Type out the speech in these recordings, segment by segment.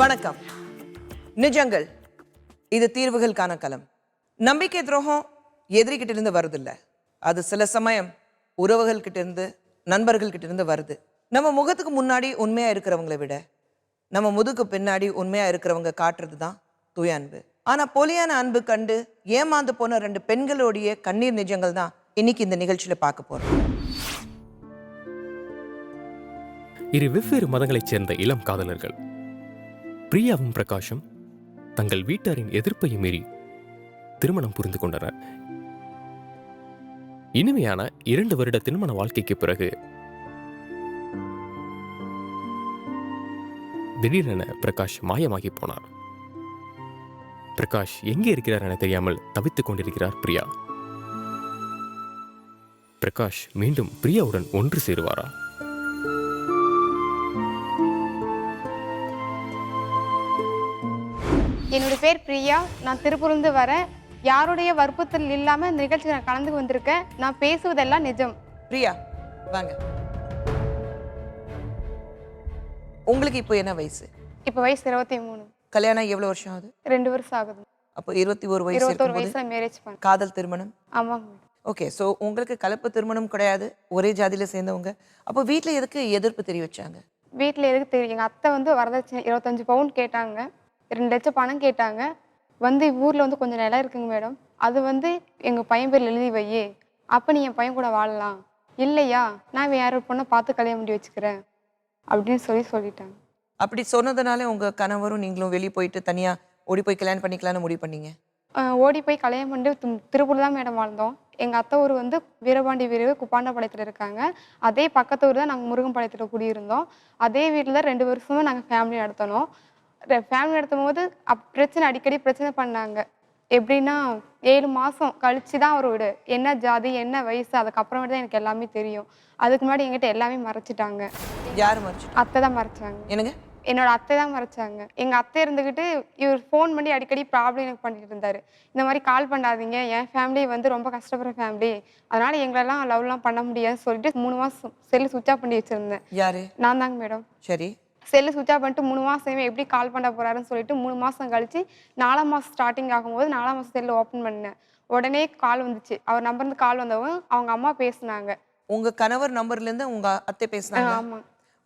வணக்கம். நிஜங்கள் இது தீர்வுகளுக்கான களம். நம்பிக்கை துரோகம் எதிரிகிட்ட இருந்து வருதில்ல, அது சில சமயம் உறவுகள் கிட்ட இருந்து, நண்பர்கள் கிட்ட இருந்து வருது. நம்ம முகத்துக்கு முன்னாடி உண்மையா இருக்கிறவங்களை விட நம்ம முதுகு பின்னாடி உண்மையா இருக்கிறவங்க காட்டுறது தான் தூய அன்பு. ஆனா போலியான அன்பு கண்டு ஏமாந்து போன 2 பெண்களுடைய கண்ணீர் நிஜங்கள் தான் இன்னைக்கு இந்த நிகழ்ச்சியில பார்க்க போறோம். இரு வெவ்வேறு மதங்களைச் சேர்ந்த இளம் காதலர்கள் பிரியாவும் பிரகாஷும் தங்கள் வீட்டாரின் எதிர்ப்பை மீறி திருமணம் புரிந்து கொண்டனர். இனிமையான 2 வருட திருமண வாழ்க்கைக்கு பிறகு திடீரென பிரகாஷ் மாயமாகி போனார். பிரகாஷ் எங்கே இருக்கிறார் என தெரியாமல் தவித்துக் கொண்டிருக்கிறார் பிரியா. பிரகாஷ் மீண்டும் பிரியாவுடன் ஒன்று சேருவாரா? என்னோட பேர் பிரியா. நான் திருப்பூர்லேருந்து வரேன். யாருடைய வற்புறுத்தல் இல்லாமல் இந்த நிகழ்ச்சியில் நான் கலந்து வந்திருக்கேன். நான் பேசுவதெல்லாம் நிஜம். பிரியா வாங்க. உங்களுக்கு இப்போ என்ன வயசு? இப்போ வயசு 23. கல்யாணம் எவ்வளவு வருஷம் ஆகுது? 2 வருஷம் ஆகுது. அப்போ 21 வயசு 21 வயசுல மேரேஜ் பண்ணேன். காதல் திருமணம்? ஆமாங்க. ஓகே, ஸோ உங்களுக்கு கலப்பு திருமணம் கிடையாது, ஒரே ஜாதியில சேர்ந்தவங்க. அப்போ வீட்டில் எதுக்கு எதிர்ப்பு தெரிவிச்சாங்க? வீட்டில் எதுக்கு தெரியும், எங்கள் அத்தை வந்து வரதட்சணை 25 பவுன் கேட்டாங்க, 2 லட்சம் பணம் கேட்டாங்க. வந்து ஊரில் வந்து கொஞ்சம் நிலம் இருக்குங்க மேடம், அது வந்து எங்கள் பையன் பேர் எழுதி வை, அப்போ நீ என் பையன் கூட வாழலாம். இல்லையா நான் வேற ஒரு பொண்ணை பார்த்து கல்யாணம் பண்ணி வச்சுக்கிறேன் அப்படின்னு சொல்லிட்டாங்க. அப்படி சொன்னதுனால உங்க கணவரும் நீங்களும் வெளியே போயிட்டு தனியா ஓடி போய் கல்யாணம் பண்ணிக்கலாம்னு முடிவு பண்ணீங்க? ஓடி போய் கல்யாணம் பண்ணிட்டு திருப்பூர் தான் மேடம் வாழ்ந்தோம். எங்கள் அத்தை ஊர் வந்து வீரபாண்டி வீரவு குப்பாண்டபாளையத்தில் இருக்காங்க. அதே பக்கத்து ஊர் தான் நாங்கள் முருகன்பாளையத்தில் குடியிருந்தோம். அதே வீட்டில் தான் 2 வருஷமும் நாங்கள் ஃபேமிலி நடத்தினோம். ஃபேமிலி நடத்தும் போது அடிக்கடி பிரச்சனை பண்ணாங்க. எப்படின்னா 7 மாதம் கழிச்சு தான் அவரோட என்ன ஜாதி என்ன வயசு அதுக்கப்புறமேட்டு தான் எனக்கு எல்லாமே தெரியும். அதுக்கு முன்னாடி எங்கிட்ட எல்லாமே மறைச்சிட்டாங்க. யார் மறைச்சிட்டாங்க? அத்தை தான் மறைச்சாங்க. என்னங்க? என்னோட அத்தை தான் மறைச்சாங்க. எங்கள் அத்தை இருந்துக்கிட்டு இவர் ஃபோன் பண்ணி அடிக்கடி ப்ராப்ளம் எனக்கு பண்ணிட்டு இருந்தார். இந்த மாதிரி கால் பண்ணாதீங்க, என் ஃபேமிலி வந்து ரொம்ப கஷ்டப்படுற ஃபேமிலி, அதனால் எங்களெல்லாம் லவ்லாம் பண்ண முடியாதுன்னு சொல்லிட்டு 3 மாதம் செல்லு சுவிட்ச் ஆஃப் பண்ணி வச்சுருந்தேன். யாரு? நான் தாங்க மேடம். சரி. செல்லு சுவிட்ச் ஆஃப் பண்ணிட்டு 3 மாதமே எப்படி கால் பண்ண போகிறாருன்னு சொல்லிட்டு 3 மாதம் கழிச்சு 4ஆம் மாதம் ஸ்டார்டிங் ஆகும்போது 4ஆம் மாதம் செல்லு ஓப்பன் பண்ணேன். உடனே கால் வந்துச்சு. அவர் நம்பர்லேருந்து கால் வந்தவங்க அவங்க அம்மா பேசுனாங்க. உங்க கணவர் நம்பர்ல இருந்து உங்க அத்தை பேசுனாங்க? ஆமா.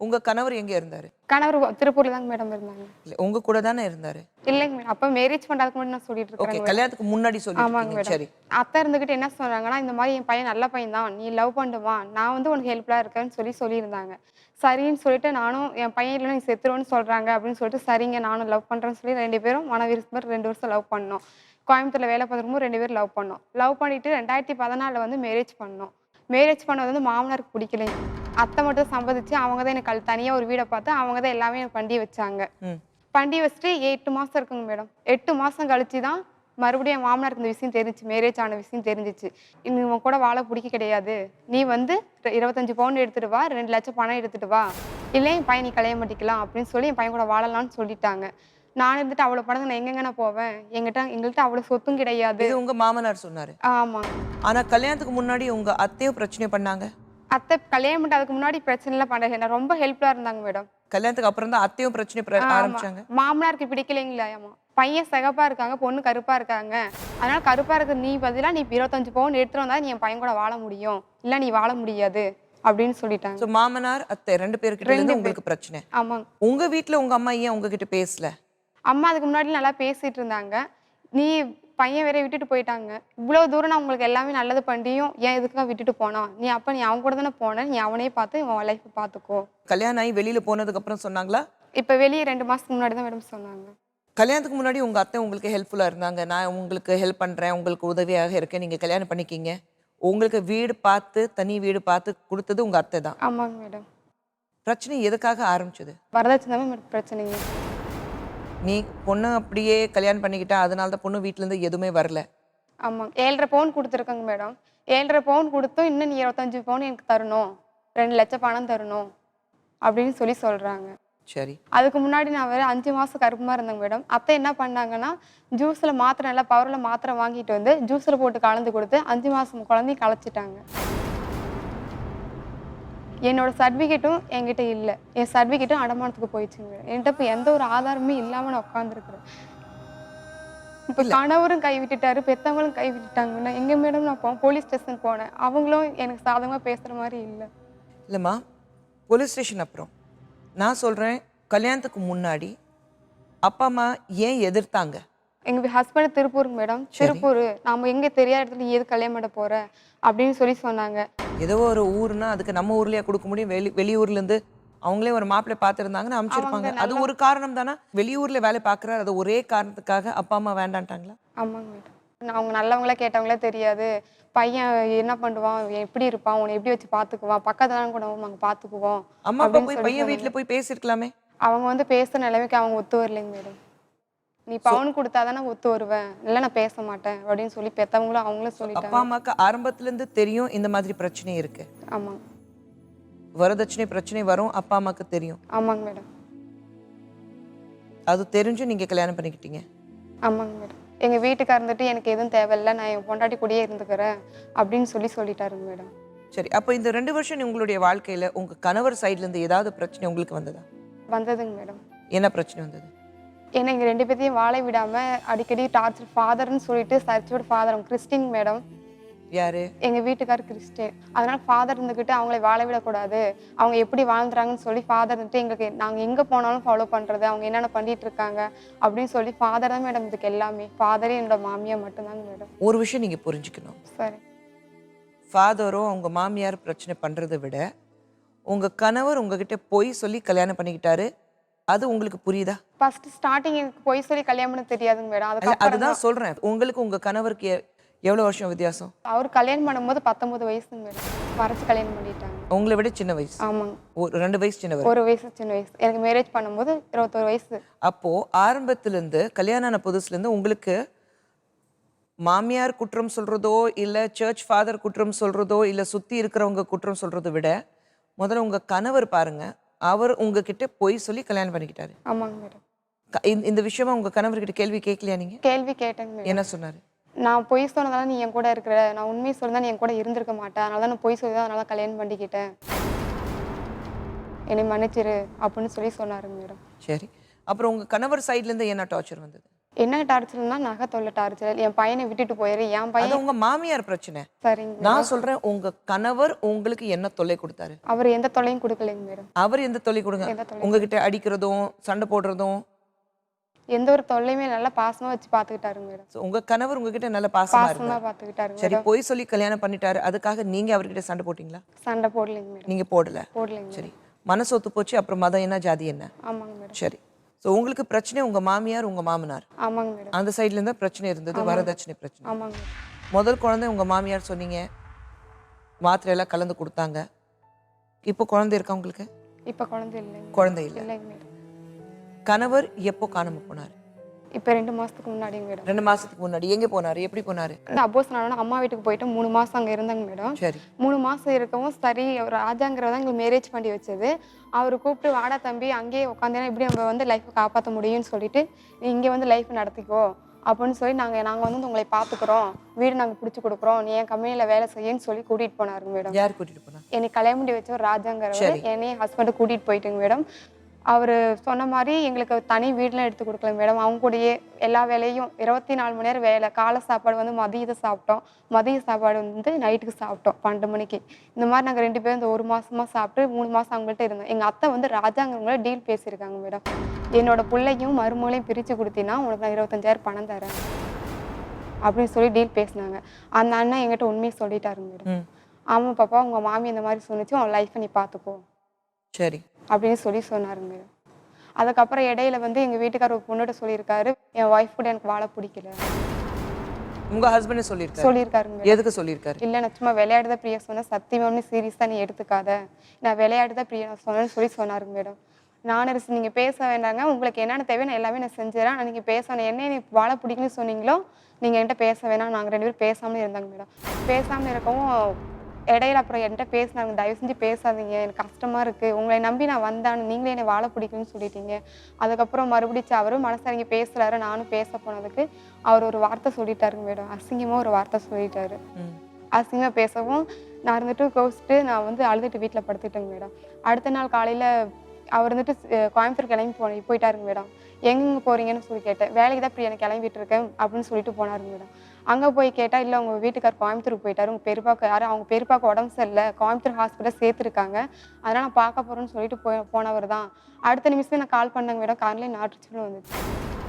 உங்க கணவர் எங்க இருந்தாரு? கணவர் திருப்பூர்ல தாங்க மேடம் இருந்தாங்க. இல்ல உங்க கூட தானே இருந்தாரு? இல்லைங்க மேடம், அப்ப மேரேஜ் பண்றதுக்கு முன்னாடி நான் சொல்லிட்டு இருக்கேன். ஓகே, கல்யாணத்துக்கு முன்னாடி சொல்லிருக்கீங்க. சரி. அத்தை இருந்துகிட்டு என்ன சொன்னாங்கன்னா, இந்த மாதிரி என் பையன் நல்ல பையன் தான், நீ லவ் பண்ணுமா, நான் வந்து உனக்கு ஹெல்ப்ஃபுல்லா இருக்கேன்னு சொல்லியிருந்தாங்க. சரின்னு சொல்லிட்டு நானும் என் பையன் இல்லைன்னா நீ செத்துருவோன்னு சொல்றாங்க அப்படின்னு சொல்லிட்டு சரிங்க நானும் லவ் பண்றேன்னு சொல்லி 2 பேரும் மனவிருப்பம் 2 வருஷம் லவ் பண்ணோம். கோயம்புத்தூர்ல வேலை பார்த்துருக்கும் 2 பேரும் லவ் பண்ணோம். லவ் பண்ணிட்டு 2014 வந்து மேரேஜ் பண்ணோம். மேரேஜ் பண்ணது வந்து மாமனாருக்கு பிடிக்கலைங்க. அத்தை மட்டும் சம்மதிச்சு அவங்க தான் எனக்கு தனியாக ஒரு வீடை பார்த்து அவங்க தான் எல்லாமே எனக்கு பண்டி வச்சாங்க. பண்டி வச்சுட்டு 8 மாதம் இருக்குங்க மேடம். 8 மாதம் கழிச்சு தான் மறுபடியும் என் மாமனாருக்கு இந்த விஷயம் தெரிஞ்சிச்சு, மேரேஜ் ஆன விஷயம் தெரிஞ்சிச்சு. இவங்க கூட வாழ பிடிக்க கிடையாது, நீ வந்து 25 பவுன் எடுத்துட்டு வா, 2 லட்சம் பணம் எடுத்துட்டு வா, இல்லை என் பையன் நீ கல்யாணம் பண்ணிக்கலாம் அப்படின்னு சொல்லி என் பையன் கூட வாழலாம்னு சொல்லிட்டாங்க. நான் இருந்துட்டு அவ்வளோ பணம் நான் எங்கெங்க நான் போவேன், எங்கள்கிட்ட அவ்வளோ சொத்தும் கிடையாது. இது உங்க மாமனார் சொன்னாரு? ஆமா. ஆனா கல்யாணத்துக்கு முன்னாடி உங்க அத்தையும் பிரச்சனை பண்ணாங்க? அத்தை கல்யாணம் பண்ண அதுக்கு முன்னாடி பிரச்சனை எல்லாம் பண்ண ரொம்ப ஹெல்ப்ஃபுல்லா இருந்தாங்க மேடம். கல்யாணத்துக்கு அப்புறம் தான் அத்தையும் பிரச்சனை ஆரம்பிச்சாங்க? மாமனாருக்கு பிடிக்கலைங்களா? பையன் சிகப்பா இருக்காங்க, பொண்ணு கருப்பா இருக்காங்க, அதனால கருப்பா இருக்க நீ பதிலா நீ 25 பவுன் எடுத்துட்டு வந்தா நீ என் பையன் கூட வாழ முடியும், இல்ல நீ வாழ முடியாது அப்படின்னு சொல்லிட்டாங்க. சோ மாமனார் அத்தை 2 பேர்கிட்ட இருந்து உங்களுக்கு பிரச்சனை? ஆமாங்க. உங்க வீட்ல உங்க அம்மா ஏன் உங்ககிட்ட பேசல? அம்மா அதுக்கு முன்னாடி நல்லா பேசிட்டு இருந்தாங்க. நீ பையன் வேற விட்டுட்டு போயிட்டாங்க, இவ்வளவு தூரம் நான் உங்களுக்கு எல்லாமே நல்லது பண்ணியும் ஏன் எதுக்காக விட்டுட்டு போனா, நீ அவங்க கூட தானே போன, நீ அவனே பார்த்து உன் லைஃப் பார்த்துக்கோ. கல்யாணம் ஆகி வெளியில போனதுக்கு அப்புறம் சொன்னாங்களா? இப்ப வெளியே 2 மாசத்துக்கு முன்னாடி தான் மேடம் சொன்னாங்க. கல்யாணத்துக்கு முன்னாடி உங்க அத்தை உங்களுக்கு ஹெல்ப்ஃபுல்லா இருந்தாங்க, நான் உங்களுக்கு ஹெல்ப் பண்றேன், உங்களுக்கு உதவியாக இருக்கேன், நீங்க கல்யாணம் பண்ணிக்கிங்க, உங்களுக்கு வீடு பார்த்து தனி வீடு பார்த்து கொடுத்தது உங்க அத்தை தான்? ஆமாங்க மேடம். பிரச்சனை எதுக்காக ஆரம்பிச்சது? வரதட்சணை பிரச்சனைங்க. நீ பொண்ணு அப்படியே கல்யாணம் பண்ணிக்கிட்டா, அதனால தான் பொண்ணு வீட்டுல இருந்து எதுவுமே வரல? ஆமாங்க. 7.5 பவுன் கொடுத்துருக்கங்க மேடம். 7.5 பவுன் கொடுத்தும் இன்னும் நீ 25 பவுன் எனக்கு தரணும், 2 லட்சம் பணம் தரணும் அப்படின்னு சொல்றாங்க. சரி. அதுக்கு முன்னாடி நான் வேற 5 மாசம் கருப்பமா இருந்தேங்க மேடம். அத்தை என்ன பண்ணாங்கன்னா, ஜூஸ்ல மாத்திரை நல்லா பவர்ல மாத்திரை வாங்கிட்டு வந்து ஜூஸ்ல போட்டு கலந்து கொடுத்து 5 மாசம் குழந்தையும் களைச்சிட்டாங்க. என்னோட சர்டிஃபிகேட்டும் என்கிட்ட இல்லை. என் சர்டிஃபிகேட்டும் அடமானத்துக்கு போயிடுச்சுங்க மேடம். என்கிட்ட இப்போ எந்த ஒரு ஆதாரமே இல்லாமல் நான் உட்காந்துருக்குறேன். இப்போ கணவரும் கைவிட்டுட்டாரு, பெத்தவங்களும் கைவிட்டுட்டாங்க. நான் எங்கே மேடம் நான் போலீஸ் ஸ்டேஷன் போனேன். அவங்களும் எனக்கு சாதகமாக பேசுகிற மாதிரி இல்லை. இல்லைம்மா, போலீஸ் ஸ்டேஷன் அப்புறம் நான் சொல்கிறேன், கல்யாணத்துக்கு முன்னாடி அப்பா அம்மா ஏன் எதிர்த்தாங்க? எங்கள் ஹஸ்பண்ட் திருப்பூருங்க மேடம். திருப்பூர் நம்ம எங்கே தெரியாத இடத்துல நீ எது கல்யாணம் பண்ண போகிற அப்படின்னு சொல்லி சொன்னாங்க. ஏதோ ஒரு ஊர்னா அதுக்கு நம்ம ஊர்லயே கொடுக்க முடியும், வெளியூர்லேருந்து அவங்களே ஒரு மாப்பிள்ளை பார்த்துருந்தாங்கன்னு அமைச்சிருப்பாங்க. அது ஒரு காரணம் தானே? வெளியூர்ல வேலை பார்க்குறாரு, அது ஒரே காரணத்துக்காக அப்பா அம்மா வேண்டான்ட்டாங்களா? ஆமாங்க மேடம். அவங்க நல்லவங்களா கேட்டவங்களே தெரியாது. பையன் என்ன பண்ணுவான், எப்படி இருப்பான், உன்னை எப்படி வச்சு பார்த்துக்குவான், பக்கத்துல கூட நாங்கள் பார்த்துக்குவோம். அம்மா அப்பா போய் பையன் வீட்டில் போய் பேசியிருக்கலாமே. அவங்க வந்து பேசுற நிலைமைக்கு அவங்க ஒத்து வரலைங்க மேடம். நீ பவுன் கொடுத்தாதானே ஒத்து வருவேன், இல்லை நான் பேச மாட்டேன் அப்படின்னு சொல்லி பெத்தவங்களும் அவங்களும் சொல்லிட்டாங்க. அப்பா அம்மாவுக்கு ஆரம்பத்துல இருந்து தெரியும் இந்த மாதிரி பிரச்சனை இருக்கு. ஆமாங்க. வரதட்சணை பிரச்சனை வரும், அப்பா அம்மாவுக்கு தெரியும். ஆமாங்க மேடம். அது தெரிஞ்சு நீங்க கல்யாணம் பண்ணிக்கிட்டீங்க. ஆமாங்க மேடம். எங்க வீட்டுக்கார இருந்துட்டு எனக்கு எதுவும் தேவையில்லை, நான் என் பொண்டாட்டி கூடயே இருந்துக்கிறேன் அப்படின்னு சொல்லிட்டாருங்க மேடம். சரி, அப்போ இந்த 2 வருஷம் உங்களுடைய வாழ்க்கையில உங்க கணவர் சைட்ல இருந்து ஏதாவது பிரச்சனை உங்களுக்கு வந்ததா? வந்ததுங்க மேடம். என்ன பிரச்சனை வந்தது? ஏன்னா எங்க 2 பேத்தையும் வாழ விடாம அடிக்கடி டார்ச்சர். ஃபாதர்னு சொல்லிட்டு சர்ச்சோட ஃபாதர் கிறிஸ்டின் மேடம். யாரு? எங்க வீட்டுக்கார் கிறிஸ்டின். அதனால ஃபாதர் இருந்துக்கிட்டு அவங்களை வாழ விடக்கூடாது, அவங்க எப்படி வாழ்ந்துறாங்கன்னு சொல்லி ஃபாதர் இருந்துட்டு எங்களுக்கு நாங்கள் எங்கே போனாலும் ஃபாலோ பண்ணுறது, அவங்க என்னென்ன பண்ணிட்டு இருக்காங்க அப்படின்னு சொல்லி ஃபாதர் தான் மேடம் இதுக்கு எல்லாமே. ஃபாதரே என்னோட மாமியார் மட்டும்தாங்க மேடம். ஒரு விஷயம் நீங்க புரிஞ்சுக்கணும். சரி. ஃபாதரோ அவங்க மாமியார் பிரச்சனை பண்றதை விட உங்க கணவர் உங்ககிட்ட போய் சொல்லி கல்யாணம் பண்ணிக்கிட்டாரு, அது உங்களுக்கு புரியுதா? ஃபர்ஸ்ட் ஸ்டார்டிங் எனக்கு போய் சொல்லி கல்யாணம் பண்ண தெரியாதுங்க மேடம். அதுதான் சொல்றேன். உங்களுக்கு உங்க கணவருக்கு எவ்வளவு வருஷம் வித்தியாசம்? அவர் கல்யாணம் பண்ணும்போது 19 வயசுங்க மேடம். மறைச்சு கல்யாணம் பண்ணிட்டாங்க. உங்களை விட சின்ன வயசு? ஆமாங்க. 2 வயசு சின்னவர். 1 வயசு சின்ன வயசு. எனக்கு மேரேஜ் பண்ணும்போது 21 வயசு. அப்போ ஆரம்பத்துல இருந்து கல்யாணம் ஆன புதுசுல இருந்து உங்களுக்கு மாமியார் குற்றம் சொல்றதோ இல்ல சர்ச் ஃபாதர் குற்றம் சொல்றதோ இல்ல சுத்தி இருக்கிறவங்க குற்றம் சொல்றதை விட முதல்ல உங்க கணவர் பாருங்க, அவர் உங்ககிட்ட போய் சொல்லி கல்யாணம் பண்ணிக்கிட்டாரு. ஆமாங்க மேடம். இந்த விஷயமா உங்க கணவர்கிட்ட கேள்வி கேட்கலையா நீங்க? கேள்வி கேட்டேங்க மேடம். என்ன சொன்னாரு? நான் பொய் சொன்னதால நீ என் கூட இருக்கிற, நான் உண்மையை சொன்னதா நீ என் கூட இருந்திருக்க மாட்டேன், அதனால தான் நான் பொய் சொல்லி தான் அதனால கல்யாணம் பண்ணிக்கிட்டேன், என்னை மன்னிச்சிரு அப்படின்னு சொல்லி சொன்னாருங்க மேடம். சரி, அப்புறம் உங்க கணவர் சைட்ல இருந்து என்ன டார்ச்சர் வந்தது? என்ன டார்ச்சர்னா நகை தொல்லை டார்ச்சர். என் பையனை விட்டுட்டு போயிரு, என் பையன். உங்க மாமியார் பிரச்சனை. சரிங்க. நான் சொல்றேன், உங்க கணவர் உங்களுக்கு என்ன தொல்லை கொடுத்தாரு? அவர் எந்த தொல்லையும் கொடுக்கலைங்க மேடம். அவர் எந்த தொல்லை கொடுங்க? உங்ககிட்ட அடிக்கிறதும் சண்டை போடுறதும் எந்த ஒரு தொல்லையுமே நல்லா பாசமா வச்சு பாத்துக்கிட்டாருங்க மேடம். உங்க கணவர் உங்ககிட்ட நல்ல பாசமா பாத்துக்கிட்டாருங்க. சரி, போய் சொல்லி கல்யாணம் பண்ணிட்டாரு, அதுக்காக நீங்க அவர்கிட்ட சண்டை போட்டீங்களா? சண்டை போடலைங்க மேடம். நீங்க போடலைங்க. சரி, மனசு ஒத்து போச்சு. அப்புறம் மதம் என்ன, ஜாதி என்ன? ஆமாங்க மேடம். சரி, ஸோ உங்களுக்கு பிரச்சனை உங்க மாமியார் உங்க மாமனார். ஆமாங்க மேடம். அந்த சைட்ல இருந்தா பிரச்சனை இருந்தது, வரதட்சணை பிரச்சனை. ஆமாங்க. முதல் குழந்தை உங்க மாமியார் சொன்னீங்க மாத்திரை எல்லாம் கலந்து கொடுத்தாங்க. இப்போ குழந்தை இருக்கா உங்களுக்கு? இப்போ குழந்தை இல்லைங்க. குழந்தை இல்லை. இல்லைங்க மேடம். கணவர் எப்போ காணாம போனாரு? இப்போ 2 மாசத்துக்கு முன்னாடிங்க மேடம். 2 மாசத்துக்கு முன்னாடி. எங்க போனாரு, எப்படி போனாரு? அபோஸ் நானா அம்மா வீட்டுக்கு போயிட்டு 3 மாசம் அங்க இருந்தாங்க மேடம். சரி. 3 மாசம் இருக்கவும் சரி, ராஜாங்கிறதான் எங்களுக்கு மேரேஜ் பண்ணி வச்சது. அவர் கூப்பிட்டு வாடா தம்பி அங்கேயே உட்காந்தேன்னா இப்படி நம்ம வந்து லைஃப்பை காப்பாற்ற முடியும்னு சொல்லிட்டு நீ இங்கே வந்து லைஃப் நடத்திக்கோ அப்படின்னு சொல்லி நாங்கள் வந்து உங்களை பார்த்துக்குறோம், வீடு நாங்கள் பிடிச்சி கொடுக்குறோம், நீ என் கம்பெனியில் வேலை செய்யன்னு சொல்லி கூட்டிகிட்டு போனாருங்க மேடம். யார் கூட்டிகிட்டு போனா? என்னை கல்யாணம் பண்ணி வச்ச ஒரு ராஜாங்கிறவர் என்னையும் ஹஸ்பண்டை கூட்டிகிட்டு போயிட்டுங்க மேடம். அவர் சொன்ன மாதிரி எங்களுக்கு தனி வீடெலாம் எடுத்து கொடுக்கல மேடம். அவங்க கூடயே எல்லா வேலையும் 24 மணி நேரம் வேலை. காலை சாப்பாடு வந்து மதியத்தை சாப்பிட்டோம், மதிய சாப்பாடு வந்து நைட்டுக்கு சாப்பிட்டோம் 12 மணிக்கு. இந்த மாதிரி நாங்கள் 2 பேரும் இந்த 1 மாசமா சாப்பிட்டு 3 மாதம் அவங்கள்ட்ட இருந்தோம். எங்கள் அத்தை வந்து ராஜாங்கிறவங்கள டீல் பேசியிருக்காங்க மேடம். என்னோட பிள்ளையும் மருமகளையும் பிரித்து கொடுத்தீங்கன்னா உனக்கு நான் 25,000 பணம் தரேன் அப்படின்னு சொல்லி டீல் பேசினாங்க. அந்த அண்ணன் எங்கிட்ட உண்மையை சொல்லிட்டாருங்க மேடம். ஆமாம் பாப்பா, உங்கள் மாமி இந்த மாதிரி சொன்னிச்சு, உன் லைஃப்பை நீ பார்த்துக்கோ சரி அப்படின்னு சொல்லினாருங்க. அதுக்கப்புறம் இடையில வந்து எங்க வீட்டுக்காரர் ஒரு பொண்ணுகிட்ட சொல்லியிருக்காரு, என் ஒய்ஃப் கூட எனக்கு வாழ பிடிக்கல. உங்க ஹஸ்பண்ட் சொல்லியிருக்காருங்க. எதுக்கு சொல்லியிருக்காரு? இல்லை நான் சும்மா விளையாடுதான் பிரியா சொன்னேன், சத்தியமானு சீரியஸாக நீ எடுத்துக்காத, நான் விளையாடுதான் பிரியா சொன்னேன்னு சொன்னாருங்க மேடம். நானும் நீங்கள் பேச வேண்டாங்க, உங்களுக்கு என்னென்ன தேவை நான் எல்லாமே நான் செஞ்சுறேன், ஆனால் நீங்கள் பேசணும், என்ன நீ வாழ பிடிக்குன்னு சொன்னீங்களோ நீங்கள் என்கிட்ட பேச வேணாம். நாங்கள் 2 பேரும் பேசாமலே இருந்தாங்க மேடம். பேசாமல் இருக்கவும் இடையில அப்புறம் என்கிட்ட பேசினாங்க, தயவு செஞ்சு பேசாதீங்க, எனக்கு கஷ்டமாக இருக்குது, உங்களை நம்பி நான் வந்தான்னு நீங்களே என்னை வாழ பிடிக்குன்னு சொல்லிட்டீங்க. அதுக்கப்புறம் மறுபடியும் அவரும் மனசரங்கி பேசுகிறாரு. நானும் பேச போனதுக்கு அவர் ஒரு வார்த்தை சொல்லிட்டாருங்க மேடம். அசிங்கமாக ஒரு வார்த்தை சொல்லிட்டாரு. அசிங்கமாக பேசவும் நான் இருந்துட்டு கோவிச்சுட்டு நான் வந்து அழுதுட்டு வீட்டில் படுத்துட்டேங்க மேடம். அடுத்த நாள் காலையில் அவர் வந்துட்டு கோயம்புத்தூர் கிளம்பி போயிட்டாருங்க மேடம். எங்கெங்கே போகிறீங்கன்னு சொல்லி கேட்டேன். வேலைக்கு தான் இப்படி எனக்கு கிளம்பிட்டு இருக்கேன் அப்படின்னு சொல்லிட்டு போனாருங்க மேடம். அங்கே போய் கேட்டால், இல்லை உங்கள் வீட்டுக்கார் கோயம்புத்தூருக்கு போயிட்டாரு, உங்கள் பெரியப்பாக்கு யாரும் அவங்க பெரியப்பாக்கு உடம்பு சரியில்லை, கோயம்புத்தூர் ஹாஸ்பிட்டல் சேர்த்துருக்காங்க, அதனால் நான் பார்க்க போகிறேன்னு சொல்லிட்டு போனவர் தான். அடுத்த நிமிஷம் நான் கால் பண்ணேங்க மேடம். காலையில் நாட்டுச்சுன்னு வந்துச்சு.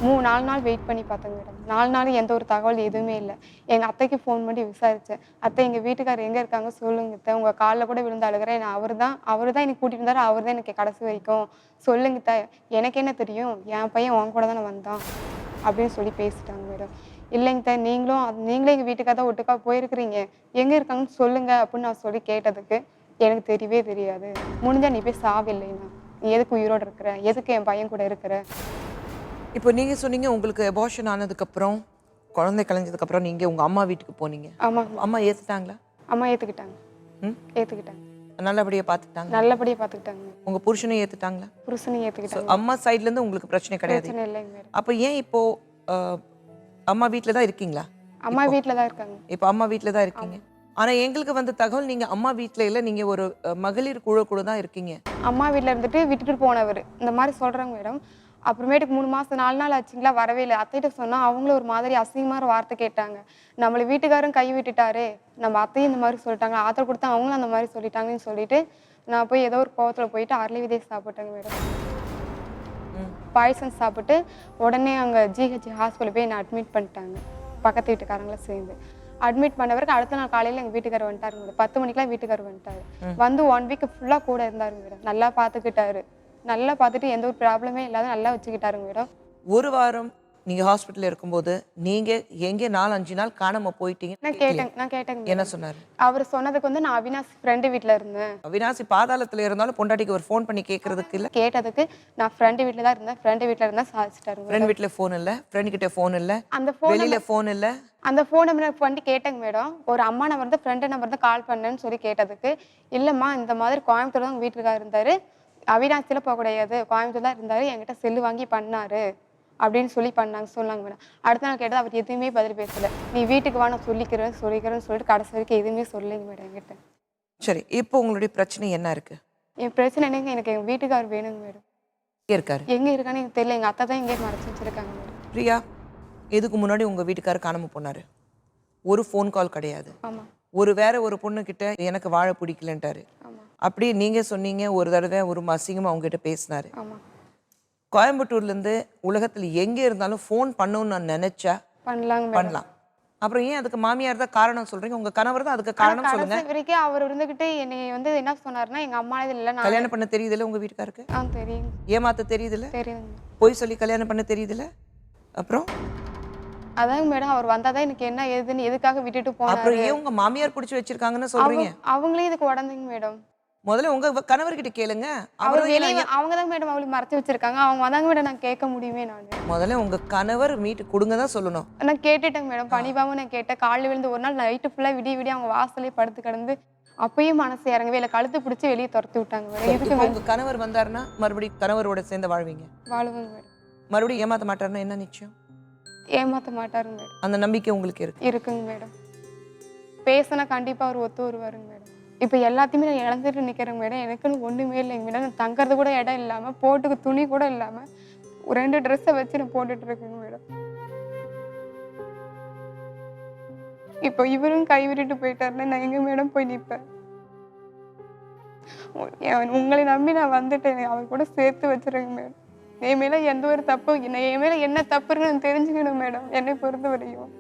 4 நாள் வெயிட் பண்ணி பார்த்தேங்க மேடம். 4 நாள் எந்த ஒரு தகவல் எதுவுமே இல்லை. எங்கள் அத்தைக்கு ஃபோன் பண்ணி விசாரித்தேன். அத்தை எங்கள் வீட்டுக்காரர் எங்கே இருக்காங்க சொல்லுங்க அத்தை, உங்கள் காலில் கூட விழுந்து அழுகிறேன், நான் அவர் தான் என்னை கூட்டிகிட்டு இருந்தார், அவர் தான் எனக்கு கடைசி வரைக்கும் சொல்லுங்க அத்தை, எனக்கு என்ன தெரியும், என் பையன் உன் கூட தானே வந்தான் அப்படின்னு சொல்லி பேசிட்டாங்க மேடம். இல்லைங்க அத்தை, நீங்களே எங்கள் வீட்டுக்காக தான் ஒட்டுக்கா போயிருக்கிறீங்க, எங்கே இருக்காங்கன்னு சொல்லுங்க அப்படின்னு நான் சொல்லி கேட்டதுக்கு, எனக்கு தெரியவே தெரியாது, முடிஞ்சா நீ போய் சாவில்லைன்னா நீ எதுக்கு உயிரோடு இருக்கிற, எதுக்கு என் பையன் கூட இருக்கிற. இப்போ நீங்க சொன்னீங்க உங்களுக்கு அபார்ஷன் ஆனதுக்கப்புறம் குழந்தை கலைஞ்சதுக்கப்புறம் நீங்க உங்க அம்மா வீட்டுக்கு போனீங்க. ஆமாங்க. அம்மா ஏத்துட்டாங்களா? அம்மா ஏற்றுக்கிட்டாங்க. ஏற்றுக்கிட்டாங்க. நல்லபடியா பார்த்துட்டாங்க? நல்லபடியாக பார்த்துக்கிட்டாங்க. உங்க புருஷனை ஏத்துட்டாங்களா? புருஷனையும் So, ஏற்றுக்கிட்டாங்க. அம்மா சைட்ல இருந்து உங்களுக்கு பிரச்சனை கிடையாது. பிரச்சனை இல்லைங்க மேடம். அப்ப ஏன் இப்போ அம்மா வீட்ல தான் இருக்கீங்களா? அம்மா வீட்டில் தான் இருக்காங்க. இப்போ அம்மா வீட்ல தான் இருக்கீங்க. ஆனா எங்களுக்கு வந்த தகவல் நீங்க அம்மா வீட்ல இல்ல, நீங்க ஒரு மகளிர் குழு கூட தான் இருக்கீங்க. அம்மா வீட்டில் இருந்துட்டு விட்டுட்டு போனவர் இந்த மாதிரி சொல்கிறாங்க மேடம். அப்புறமேட்டுக்கு 3 மாதம் 4 நாள் ஆச்சுங்களா, வரவே இல்லை. அத்தைகிட்ட சொன்னால் அவங்களும் ஒரு மாதிரி அசிங்கமான வார்த்தை கேட்டாங்க. நம்மளை வீட்டுக்காரரும் கை விட்டுட்டாரு, நம்ம அத்தையும் இந்த மாதிரி சொல்லிட்டாங்க, ஆத்திர கொடுத்தா அவங்களும் அந்த மாதிரி சொல்லிட்டாங்கன்னு சொல்லிட்டு நான் போய் ஏதோ ஒரு கோவத்தில் போயிட்டு அரளி விதையை சாப்பிட்டேங்க மேடம். பாய்சன் சாப்பிட்டு உடனே அங்கே ஜிஹெச் ஹாஸ்பிட்டல் போய் என்னை அட்மிட் பண்ணிட்டாங்க, பக்கத்து வீட்டுக்காரங்களும் சேர்ந்து. அட்மிட் பண்ண பிறகு அடுத்த நாள் காலையில் எங்கள் வீட்டுக்காரர் வந்துட்டாரு மேடம். 10 மணிக்கெலாம் வீட்டுக்காரர் வந்துட்டாரு. வந்து 1 வீக் ஃபுல்லாக கூட இருந்தாருங்க மேடம். நல்லா பார்த்துக்கிட்டாரு, நல்லா பார்த்துட்டு எந்த ஒரு ப்ராப்ளமே இல்லாத நல்லா வச்சுக்கிட்டாருங்க மேடம். ஒரு வாரம் நீங்க ஹாஸ்பிட்டல்ல இருக்கும்போது நீங்க எங்க 4-5 நாள் காணாம போயிட்டீங்க? நான் கேட்டேங்க என்ன மேடம். சொன்னாரு? அவர் சொன்னதுக்கு வந்து நான் அவினாஷ் ஃப்ரெண்டு வீட்டில் இருந்தேன். அவினாசி பாதாளத்துல இருந்தாலும் பொண்டாட்டிக்கு ஒரு ஃபோன் பண்ணி கேட்கறதுக்கு இல்ல? கேட்டதுக்கு நான் ஃப்ரெண்டு வீட்டில் தான் இருந்தேன், ஃப்ரெண்டு வீட்டில் இருந்தால் சாதிச்சிட்டாருங்க. ஃப்ரெண்ட் வீட்ல ஃபோன் இல்ல, ஃப்ரெண்ட் கிட்ட ஃபோன் இல்ல, அந்த ஃபோன் வெளியில ஃபோன் இல்ல. அந்த ஃபோன் நம்பர் பண்ணி கேட்டேங்க மேடம். ஒரு அம்மா நம்பர் தான் ஃப்ரெண்டு நம்பர் தான் கால் பண்ணேன்னு சொல்லி கேட்டதுக்கு, இல்லைம்மா இந்த மாதிரி கோயம்புத்தூர் தான் உங்கள் வீட்டுக்காக இருந்தார், அவினாசியில் போக கிடையாது, கோயம்புத்தூர் தான் இருந்தார், என்கிட்ட செல்லு வாங்கி பண்ணாரு அப்படின்னு சொல்லி சொன்னாங்க மேடம். அடுத்த நாள் கேட்டது அவர் எதுவுமே பதில் பேசலை. நீ வீட்டுக்கு வா நான் சொல்லிக்கிறேன்னு சொல்லிட்டு கடைசி வரைக்கும் எதுவுமே சொல்லலைங்க மேடம் என்கிட்ட. சரி, இப்போ உங்களுடைய பிரச்சனை என்ன இருக்கு? என் பிரச்சனை என்னங்க, எனக்கு எங்கள் வீட்டுக்காரர் வேணுங்க மேடம். எங்க இருக்காரு? எங்கே இருக்கான்னு எனக்கு தெரியல, எங்கள் அத்தை தான் எங்கேயும் மறைச்சி வச்சிருக்காங்க மேடம். பிரியா, இதுக்கு முன்னாடி உங்க வீட்டுக்காரர் காணாம போனாரு, ஒரு ஃபோன் கால் கிடையாது, ஆமாம் வேற ஒரு பொண்ணு கிட்ட எனக்கு வாழ பிடிக்கலன்ட்டாரு, ஆமாம் அப்படி நீங்க சொன்னீங்க ஒரு தடவை ஒரு அசிங்கமா அவங்க கிட்ட பேசினாரு. ஆமாம். கோயம்புத்தூர்ல இருந்து உலகத்துல எங்க இருந்தாலும் ஃபோன் பண்ணணும்னு நான் நினைச்சா பண்ணலாங்க மேடம். பண்ணலாம். அப்புறம் ஏன் அதுக்கு மாமியார் தான் காரணம் சொல்றீங்க? உங்க கணவர் தான் அதுக்கு காரணம் சொல்லுங்க. கடைசி வரைக்கும் அவர் இருந்துகிட்டு என்னை வந்து என்ன சொன்னாருன்னா, எங்க அம்மா இது இல்லை, நான் கல்யாணம் பண்ண தெரியுதுல்ல உங்க வீட்டுக்காருக்கு? தெரியும் ஏமாத்த தெரியுதுல்ல? தெரியுதுங்க. பொய் சொல்லி கல்யாணம் பண்ண தெரியுதுல்ல? அப்புறம் அதாங்க மேடம், அவர் வந்தாதான் எனக்கு என்ன ஏதுன்னு எதுக்காக விட்டுட்டு போனாரு. அப்புறம் ஏன் உங்க மாமியார் பிடிச்சி வச்சிருக்காங்கன்னு சொல்றீங்க? அவங்களே இதுக்கு உடந்துங்க மேடம். முதல்ல உங்க கணவர்கிட்ட கேளுங்க. அவர் வெளியே அவங்க தான் மேடம் அவளுக்கு மறைச்சு வச்சிருக்காங்க, அவங்க வந்தாங்க மேடம், நான் கேட்க முடியுமே. நான் முதல்ல உங்க கணவர் மீட்டு கொடுங்க தான் சொல்லணும். நான் கேட்டுட்டேங்க மேடம், பணிவாகவும் நான் கேட்டேன். காலையில் விழுந்து ஒரு நாள் நைட்டு ஃபுல்லா விடிய அவங்க வாசலே படுத்து கிடந்து அப்பயும் மனசு இறங்கவே இல்லை, கழுத்து பிடிச்சி வெளியே துரத்தி விட்டாங்க மேடம். இப்போ உங்க கணவர் வந்தாருன்னா மறுபடியும் கணவரோட சேர்ந்து வாழ்வீங்க? வாழுவாங்க மேடம். மறுபடியும் ஏமாத்த மாட்டாருன்னா என்ன நிச்சயம்? ஏமாத்த மாட்டாருங்க மேடம். அந்த நம்பிக்கை உங்களுக்கு இருக்கு? இருக்குங்க மேடம். பேசினா கண்டிப்பா அவர் ஒத்து வருவாருங்க மேடம். இப்போ எல்லாத்தையுமே நான் இழந்துட்டு நிற்கிறேங்க மேடம். எனக்குன்னு ஒன்றுமே இல்லைங்க மேடம். நான் தங்கறது கூட இடம் இல்லாமல், போட்டுக்கு துணி கூட இல்லாமல் 2 ட்ரெஸ்ஸை வச்சு நான் போட்டுட்டு இருக்கேங்க மேடம். இப்போ இவரும் கைவிட்டுட்டு போயிட்டாருன்னா நான் எங்க மேடம் போய் நிற்பேன்? உங்களை நம்பி நான் வந்துட்டேன், அவர் கூட சேர்த்து வச்சுருங்க மேடம். என் மேலே எந்த ஒரு தப்பு, என் மேலே என்ன தப்பு இருக்குன்னு நான் தெரிஞ்சுக்கணும் மேடம், என்னை பொறுத்த வரையும்.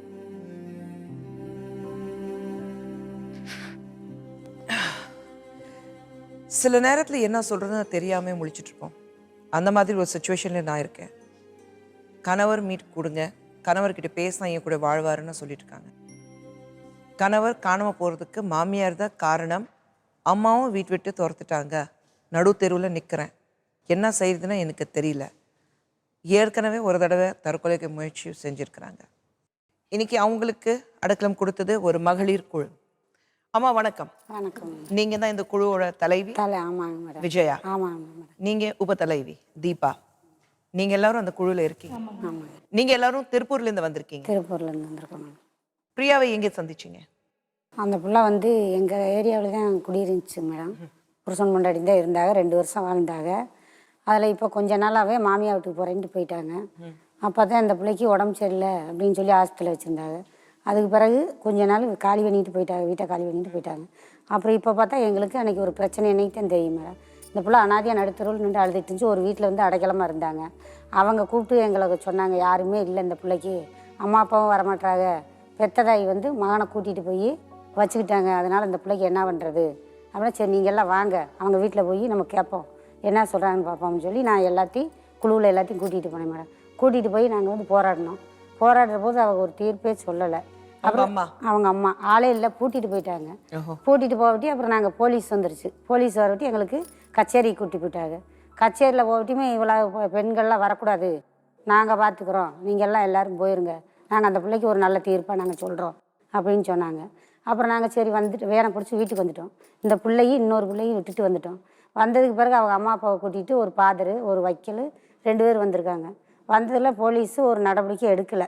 சில நேரத்தில் என்ன சொல்கிறதுன்னு தெரியாமல் முழிச்சிட்டு இருப்போம். அந்த மாதிரி ஒரு சுச்சுவேஷனில் நான் இருக்கேன். கணவர் மீட் கொடுங்க, கணவர்கிட்ட பேசினா என் கூட வாழ்வாருன்னு சொல்லிட்டு இருக்காங்க. கணவர் காணாமல் போகிறதுக்கு மாமியார் தான் காரணம், அம்மாவும் வீட்டு விட்டு துரத்துட்டாங்க, நடு தெருவில் நிற்கிறேன், என்ன செய்யுதுன்னு எனக்கு தெரியல. ஏற்கனவே ஒரு தடவை தற்கொலைக்கு முயற்சி செஞ்சுருக்கிறாங்க. இன்னைக்கு அவங்களுக்கு அடைக்கலம் கொடுத்தது ஒரு மகளிர் குழு. அம்மா வணக்கம். வணக்கம். நீங்க தான் இந்த குழுவோட தலைவி? ஆமாங்க மேடம். விஜயா? ஆமாங்க மேடம். நீங்க உப தலைவி தீபா. நீங்க எல்லாரும் அந்த குழுல இருக்கீங்க. ஆமாங்க. நீங்க எல்லாரும் திருப்பூர்ல இருந்து வந்திருக்கீங்க? திருப்பூர்ல இருந்து வந்திருக்கோம் மேடம். பிரியாவை எங்க சந்திச்சீங்க? அந்த பிள்ளை வந்து எங்கள் ஏரியாவில் தான் குடியிருந்துச்சு மேடம். புருஷன் பொண்டாட்டி தான் இருந்தாங்க, 2 வருஷம் வாழ்ந்தாங்க. அதில் இப்போ கொஞ்ச நாளாகவே மாமியார் வீட்டுக்கு போகிறேன்ட்டு போயிட்டாங்க. அப்போ தான் இந்த பிள்ளைக்கு உடம்பு சரியில்லை அப்படின்னு சொல்லி ஹாஸ்பிட்டலில் வச்சுருந்தாங்க. அதுக்கு பிறகு கொஞ்ச நாள் காலி பண்ணிட்டு போயிட்டாங்க, வீட்டை காலி பண்ணிட்டு போயிட்டாங்க. அப்புறம் இப்போ பார்த்தா எங்களுக்கு அன்றைக்கி ஒரு பிரச்சனை என்னைக்கு தான் தெரியும் மேடம். இந்த பிள்ளை அனாதையாக நடுத்தருவில் நின்று அழுதுட்டு இருந்துச்சு. ஒரு வீட்டில் வந்து அடைக்கலமாக இருந்தாங்க. அவங்க கூப்பிட்டு எங்களுக்கு சொன்னாங்க, யாருமே இல்லை இந்த பிள்ளைக்கு, அம்மா அப்பாவும் வரமாட்டாங்க, பெத்ததாய் வந்து மகனை கூட்டிகிட்டு போய் வச்சுக்கிட்டாங்க, அதனால் இந்த பிள்ளைக்கு என்ன பண்ணுறது அப்படின்னா, சரி நீங்கள் எல்லாம் வாங்க, அவங்க வீட்டில் போய் நம்ம கேட்போம், என்ன சொல்கிறாங்கன்னு பார்ப்போம்னு சொல்லி நான் எல்லாத்தையும் குழுவில் எல்லாத்தையும் கூட்டிகிட்டு போனேன் மேடம். கூட்டிகிட்டு போய் நாங்கள் வந்து போராடினோம். போராடுற போது அவங்க ஒரு தீர்ப்பே சொல்லலை. அப்புறம் அவங்க அம்மா ஆளே இல்லை, பூட்டிட்டு போயிட்டாங்க. பூட்டிட்டு போகட்டி அப்புறம் நாங்கள் போலீஸ் வந்துருச்சு. போலீஸ் வரவிட்டி எங்களுக்கு கச்சேரி கூட்டி போயிட்டாங்க. கச்சேரியில் போகட்டியுமே இவ்வளோ பெண்கள்லாம் வரக்கூடாது, நாங்கள் பார்த்துக்குறோம், நீங்கள் எல்லாம் எல்லோரும் போயிருங்க, நாங்கள் அந்த பிள்ளைக்கு ஒரு நல்ல தீர்ப்பாக நாங்கள் சொல்கிறோம் அப்படின்னு சொன்னாங்க. அப்புறம் நாங்கள் சரி வந்துட்டு வேனை பிடிச்சி வீட்டுக்கு வந்துட்டோம். இந்த பிள்ளையும் இன்னொரு பிள்ளையும் விட்டுட்டு வந்துட்டோம். வந்ததுக்கு பிறகு அவங்க அம்மா அப்பாவை கூட்டிகிட்டு ஒரு பாதர் ஒரு வக்கீல் 2 பேர் வந்திருக்காங்க. வந்ததில் போலீஸு ஒரு நடவடிக்கை எடுக்கலை.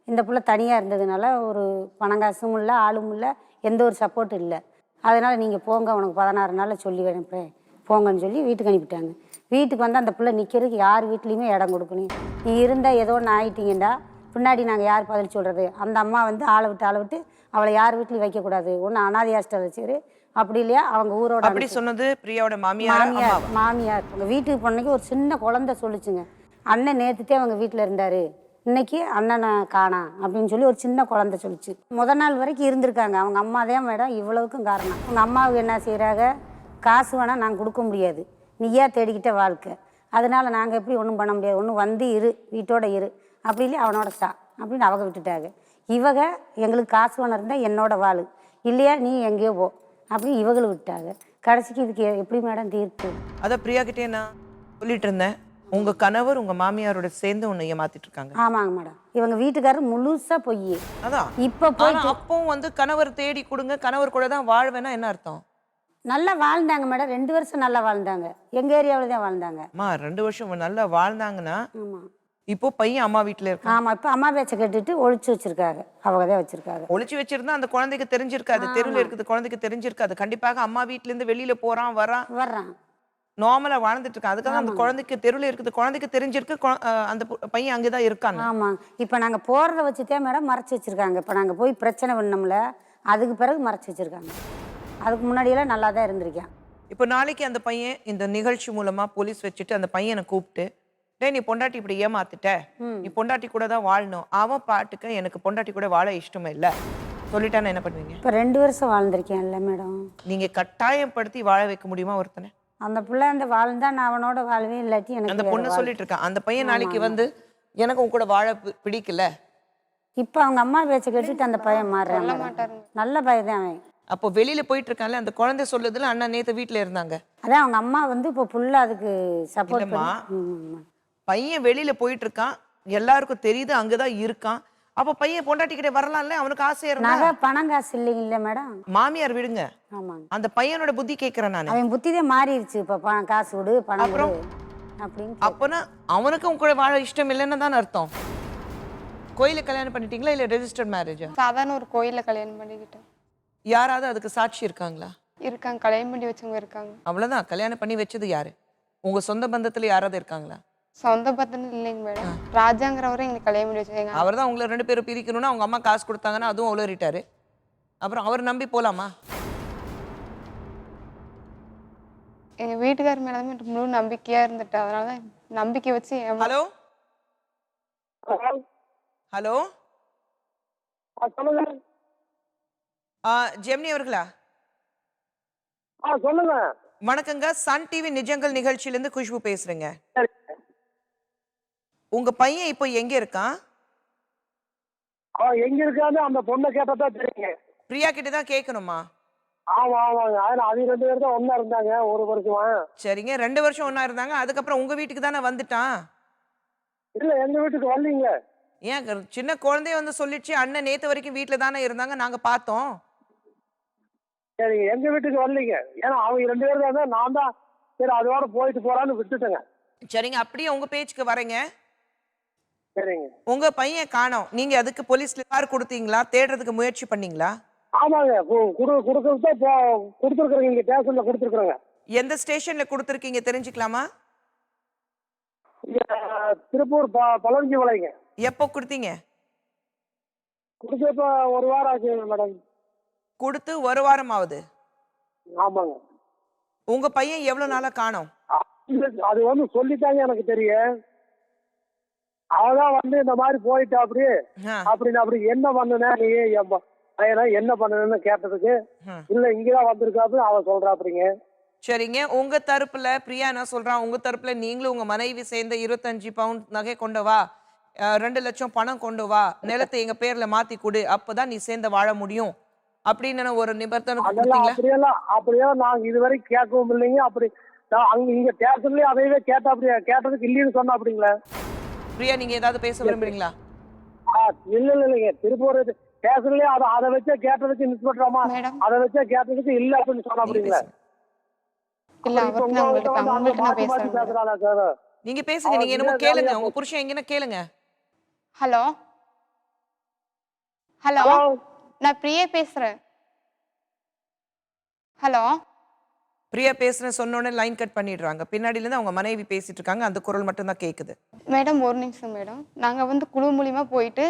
இந்த பிள்ளை தனியாக இருந்ததுனால ஒரு பணங்காசும் இல்லை, ஆளும் இல்லை, எந்த ஒரு சப்போர்ட்டும் இல்லை. அதனால் நீங்கள் போங்க, உனக்கு 16 நாளில் சொல்லி அனுப்புகிறேன் போங்கன்னு சொல்லி வீட்டுக்கு அனுப்பிட்டாங்க. வீட்டுக்கு வந்து அந்த பிள்ளை நிற்கிறதுக்கு யார் வீட்லேயுமே இடம் கொடுக்கணும். நீ இருந்தால் ஏதோ ஒன்று ஆகிட்டீங்கண்டா பின்னாடி நாங்கள் யார் பதில் சொல்கிறது. அந்த அம்மா வந்து ஆளை விட்டு அவளை யார் வீட்லையும் வைக்கக்கூடாது, ஒன்று அனாதை ஹாஸ்டல் வச்சுரு, அப்படி இல்லையா அவங்க ஊரோட. அப்படி சொன்னது பிரியாவோட மாமியார். மாமியார் உங்கள் வீட்டுக்கு போனக்கு ஒரு சின்ன குழந்தை சொல்லிச்சுங்க, அண்ணன் நேற்றுத்தே அவங்க வீட்டில் இருந்தார், இன்னைக்கு அண்ணனை காணாம் அப்படின்னு சொல்லி ஒரு சின்ன குழந்தை சொல்லிச்சு. முதல் நாள் வரைக்கும் இருந்திருக்காங்க. அவங்க அம்மா தான் மேடம் இவ்வளவுக்கும் காரணம். அவங்க அம்மாவுக்கு என்ன செய்கிறாங்க, காசு வேணால் நாங்கள் கொடுக்க முடியாது, நீயா தேடிக்கிட்ட வாழ்க்கை, அதனால் நாங்கள் எப்படி ஒன்றும் பண்ண முடியாது, ஒன்றும் வந்து இரு, வீட்டோட இரு, அப்படி இல்லையா அவனோட அப்படின்னு அவங்க விட்டுட்டாங்க. இவங்க எங்களுக்கு காசு வேணும் இருந்தால் என்னோட வாழ், இல்லையா நீ எங்கேயோ போ அப்படின்னு இவங்களும் விட்டாங்க. கடைசிக்கு இதுக்கு எப்படி மேடம் தீர்ப்பு? அதான் பிரியா கிட்டே நான் சொல்லிட்டு இருந்தேன், உங்க கணவர் உங்க மாமியாரோட சேர்ந்து உன்னை ஏமாத்திட்டு இருக்காங்க. ஆமாங்க மேடம், இவங்க வீட்டுக்காரர் முழுசா பொய். அதான் இப்போ போய் அப்பவும் வந்து கணவர் தேடி கொடுங்க, கணவர் கூட தான் வாழ்வேன்னா என்ன அர்த்தம்? நல்லா வாழ்ந்தாங்க மேடம், 2 வருஷம் நல்லா வாழ்ந்தாங்க, எங்க ஏரியாவில் தான் வாழ்ந்தாங்க. 2 வருஷம் நல்லா வாழ்ந்தாங்கன்னா ஆமாம். இப்போ பையன் அம்மா வீட்டுல இருக்கான். ஆமா, இப்போ அம்மா பேச்சை கேட்டுட்டு ஒழிச்சு வச்சிருக்காங்க, அவங்க தான் வச்சிருக்காங்க. ஒளிச்சு வச்சிருந்தா அந்த குழந்தைக்கு தெரிஞ்சிருக்காது, தெருவில் இருக்குது குழந்தைக்கு தெரிஞ்சிருக்காது. கண்டிப்பாக அம்மா வீட்டுல இருந்து வெளியில போறான் வர்றான் நார்மலா வாழ்ந்துட்டு இருக்கான். அதுக்காக அந்த குழந்தைக்கு தெருவில் இருக்குது குழந்தைக்கு தெரிஞ்சிருக்கு, அந்த பையன் அங்கேதான் இருக்காங்க. ஆமா, இப்போ நாங்க போறத வச்சுட்டே மேடம் மறைச்சு வச்சிருக்காங்க. இப்போ நாங்க போய் பிரச்சனை பண்ணோம்ல, அதுக்கு பிறகு மறைச்சு வச்சிருக்காங்க. அதுக்கு முன்னாடியெல்லாம் நல்லா தான் இருந்திருக்கேன். இப்போ நாளைக்கு அந்த பையன் இந்த நிகழ்ச்சி மூலமா போலீஸ் வச்சுட்டு அந்த பையனை கூப்பிட்டு, டே நீ பொண்டாட்டி இப்படி ஏமாத்திட்ட, நீ பொண்டாட்டி கூட தான் வாழணும், அவன் பாட்டுக்கு எனக்கு பொண்டாட்டி கூட வாழ இஷ்டமே இல்லை சொல்லிட்டான்னு என்ன பண்ணுவீங்க? இப்போ 2 வருஷம் வாழ்ந்திருக்கேன்ல மேடம். நீங்க கட்டாயப்படுத்தி வாழ வைக்க முடியுமா ஒருத்தனை? அந்த பிள்ளை அந்த வாழ்ந்தா நான் அவனோட வாழ்வே, இல்லாட்டி எனக்கு அந்த பொண்ணு சொல்லிட்டு இருக்கான், அந்த பையன் நாளைக்கு வந்து எனக்கு உன் கூட வாழ பிடிக்கல. இப்போ அவங்க அம்மா பேச்சை கேட்டுட்டு அந்த பையன் மாறுறான். நல்ல பையன் தான் அவன். அப்போ வெளியில போயிட்டு இருக்கான்ல, அந்த குழந்தை சொல்லுதுல அண்ணா நேத்து வீட்டுல இருந்தாங்க, அதான் அவங்க அம்மா வந்து இப்போ ஃபுல்லா அதுக்கு சப்போர்ட் இல்லம்மா. பையன் வெளியில போயிட்டு இருக்கான், எல்லாருக்கும் தெரியுது அங்கதான் இருக்கான். அப்ப பையன் பொண்டாட்டி கிட்ட வரலாம்ல, அவனுக்கு ஆசையா இருந்தா. நகை பணம் காசு இல்லைங்களா மேடம்? மாமியார் விடுங்க, ஆமாங்க, அந்த பையனோட புத்தி கேட்கிறேன் நான். அவன் புத்திதான் மாறிடுச்சு. இப்போ பணம் காசு விடு, பணம் கொடு அப்படின்னு. அப்பனா அவனுக்கு உங்க கூட வாழ இஷ்டம் இல்லைன்னு தான் அர்த்தம். கோயில கல்யாணம் பண்ணிட்டீங்களா இல்ல ரெஜிஸ்டர்ட் மேரேஜா? சாதாரண ஒரு கோயில்ல கல்யாணம் பண்ணிக்கிட்டேன். யாராவது அதுக்கு சாட்சி இருக்காங்களா? இருக்காங்க, கல்யாணம் பண்ணி வச்சவங்க இருக்காங்க. அவ்வளவுதான். கல்யாணம் பண்ணி வச்சது யாரு? உங்க சொந்த பந்தத்துல யாராவது இருக்காங்களா? சொந்த பத்தம் இல்லைங்க மேடம், ராஜாங்கிறவரை எங்களுக்கு கல்யாணம் பண்ணி வச்சாங்க. அவர் தான் உங்களை 2 பேரும் பிரிக்கணும்னா அவங்க அம்மா காசு கொடுத்தாங்கன்னா அதுவும் உளறிட்டாரு. அப்புறம் அவர் நம்பி போலாமா? எங்க வீட்டுக்கார மேலதான் எனக்கு முழு நம்பிக்கையா இருந்துட்டு, அதனாலதான் நம்பிக்கை வச்சு. ஹலோ ஹலோ ஜெமினி அவர்களா? சொல்லுங்க. வணக்கங்க, சன் டிவி நிஜங்கள் நிகழ்ச்சியிலிருந்து குஷ்பு பேசுறேங்க. உங்க பையன் இப்போ எங்க இருக்கான்? எங்க இருக்கான்னு அந்த பொண்ணை கேட்டதான் தெரியுங்க. பிரியா கிட்ட தான் கேட்கணுமா? ஆமா ஆமாங்க, அவங்க 2 பேரும் தான் ஒன்னா இருந்தாங்க 1 வருஷமா. சரிங்க, 2 வருஷம் ஒன்னா இருந்தாங்க, அதுக்கப்புறம் உங்க வீட்டுக்கு தானே வந்துட்டான்? இல்ல எங்க வீட்டுக்கு வரலீங்க. ஏன் சின்ன குழந்தைய வந்து சொல்லிடுச்சு, அண்ணன் நேத்து வரைக்கும் வீட்டுல தானே இருந்தாங்க, நாங்க பார்த்தோம். சரிங்க, எங்க வீட்டுக்கு வரலீங்க. ஏன்னா அவங்க 2 பேரும் தான், நான் தான் சரி அதோட போயிட்டு போறான்னு விட்டுட்டேங்க. சரிங்க, அப்படியே உங்க பேச்சுக்கு வரேங்க. சரிங்க. உங்க பையன் காணோம், நீங்க அதுக்கு போலீஸ்ல புகார் கொடுத்தீங்களா? தேடுறதுக்கு முயற்சி பண்ணீங்களா? ஆமாங்க, கொடுக்கறது கொடுத்துருக்குறேங்க, இங்க ஸ்டேஷன்ல கொடுத்துருக்குறேங்க. எந்த ஸ்டேஷன்ல கொடுத்துருக்கீங்க தெரிஞ்சுக்கலாமா? இங்க திருப்பூர் பழஞ்சி வளைங்க. எப்போ கொடுத்தீங்க? கொடுத்து இப்போ 1 வாரம் ஆச்சு மேடம். கொடுத்து 1 வாரம் ஆகுது. ஆமாங்க. உங்க பையன் எவ்வளவு நாளா காணோம்? அது வந்து சொல்லித்தாங்க எனக்கு தெரியும். அவதான் வந்து இந்த மாதிரி போயிட்டா அப்படி என்ன பண்ணுன நீ என் பையனை என்ன பண்ணுன்னு கேட்டதுக்கு இல்ல இங்கதான் வந்திருக்காப்பு அவன் சொல்றா அப்படிங்க. சரிங்க, உங்க தரப்புல பிரியா என்ன சொல்றான்? உங்க தரப்புல நீங்களும் உங்க மனைவி சேர்ந்த 25 பவுண்ட் நகை கொண்டு வா, 2 லட்சம் பணம் கொண்டு வா, நிலத்தை எங்க பேர்ல மாத்தி கொடு, அப்பதான் நீ சேர்ந்து வாழ முடியும் அப்படின்னு ஒரு நிபந்தனை கொடுத்தீங்களா? அப்படியெல்லாம் நாங்க இதுவரை கேட்கவும் இல்லைங்க. அப்படி அங்க இங்க ஸ்டேஷன்லயே அதையவே கேட்டதுக்கு இல்லைன்னு சொன்னா அப்படிங்களா? பிரியா, நீங்க ஏதாவது பேச விரும்புறீங்களா? இல்லைங்க, திருப்பூர் ஸ்டேஷன்லயே அதை வச்சே கேட்டதுக்கு இன்ஸ்பெக்டராமா அதை வச்சே கேட்டதுக்கு இல்ல அப்படின்னு சொன்னா அப்படிங்களா? இல்ல அவர்கிட்ட அவங்கள்ட்ட நான் பேசுறேன். நீங்க பேசுங்க, நீங்க என்னமோ கேளுங்க, உங்க புருஷன் எங்கன்னு கேளுங்க. ஹலோ ஹலோ, நான் பிரியா பேசுறேன். ஹலோ, பிரியா பேசுறேன் சொன்ன உடனே லைன் கட் பண்ணிடுறாங்க. பின்னாடில இருந்து அவங்க மனைவி பேசிட்டு இருக்காங்க, அந்த குரல் மட்டும் தான் கேக்குது. மேடம் ஒரு நிமிஷம் மேடம். நாங்கள் வந்து குழு மூலியமா போயிட்டு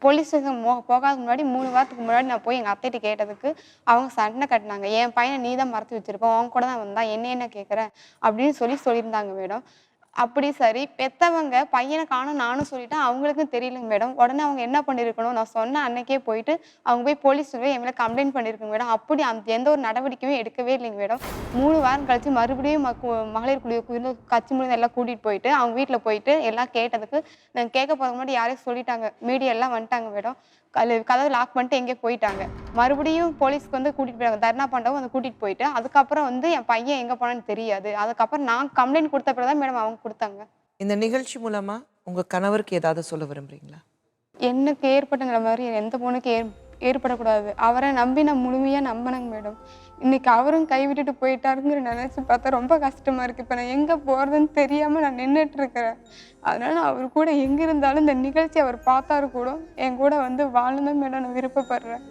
போலீஸ் ஸ்டேஷன் போகாத முன்னாடி 3 வாரத்துக்கு முன்னாடி நான் போய் எங்கள் அத்தைகிட்ட கேட்டதுக்கு அவங்க சண்டை கட்டினாங்க. என் பையனை நீ தான் மறைச்சி வச்சிருப்போம், அவங்க கூட தான் வந்தான், என்ன கேட்குற அப்படின்னு சொல்லியிருந்தாங்க மேடம். அப்படி சரி, பெத்தவங்க பையனை காணும் நானும் சொல்லிட்டேன், அவங்களுக்கும் தெரியலைங்க மேடம். உடனே அவங்க என்ன பண்ணியிருக்கணும், நான் சொன்ன அன்னைக்கே போயிட்டு அவங்க போய் போலீஸ் என் மேலே கம்ப்ளைண்ட் பண்ணியிருக்குங்க மேடம். அப்படி அந்த எந்த ஒரு நடவடிக்கையும் எடுக்கவே இல்லைங்க மேடம். 3 வாரம் கழிச்சு மறுபடியும் மகளிர் குழு கட்சி மூலம் எல்லாம் கூட்டிகிட்டு போயிட்டு அவங்க வீட்டில் போயிட்டு எல்லாம் கேட்டதுக்கு நாங்கள் கேட்க போகிறதுக்கு முன்னாடி யாரையும் சொல்லிட்டாங்க, மீடியா எல்லாம் வந்துட்டாங்க மேடம். கதவை லாக் பண்ணிட்டு எங்கேயோ போயிட்டாங்க. மறுபடியும் போலீஸ்க்கு வந்து கூட்டிகிட்டு போயிட்டாங்க, தர்ணா பண்டவும் வந்து கூட்டிகிட்டு போயிட்டு அதுக்கப்புறம் வந்து என் பையன் எங்கே போனான்னு தெரியாது. அதுக்கப்புறம் நான் கம்ப்ளைண்ட் கொடுத்த பிறகு தான் மேடம் அவங்க கொடுத்தாங்க. இந்த நிகழ்ச்சி மூலமா உங்க கணவருக்கு ஏதாவது சொல்ல விரும்புறீங்களா? எனக்கு ஏற்பட்ட மாதிரி எந்த பொண்ணுக்கு ஏற்படக்கூடாது. அவரை நம்பி நான் முழுமையாக நம்பினேங்க மேடம். இன்னைக்கு அவரும் கைவிட்டுட்டு போயிட்டாருங்கிற நினைச்சு பார்த்தா ரொம்ப கஷ்டமா இருக்கு. இப்போ நான் எங்கே போகிறதுன்னு தெரியாமல் நான் நின்றுட்டு இருக்கிறேன். அதனால நான் அவர் கூட எங்கே இருந்தாலும் இந்த நிகழ்ச்சி அவர் பார்த்தாரு கூட என் கூட வந்து வாழணும் மேடம் நான் விருப்பப்படுறேன்.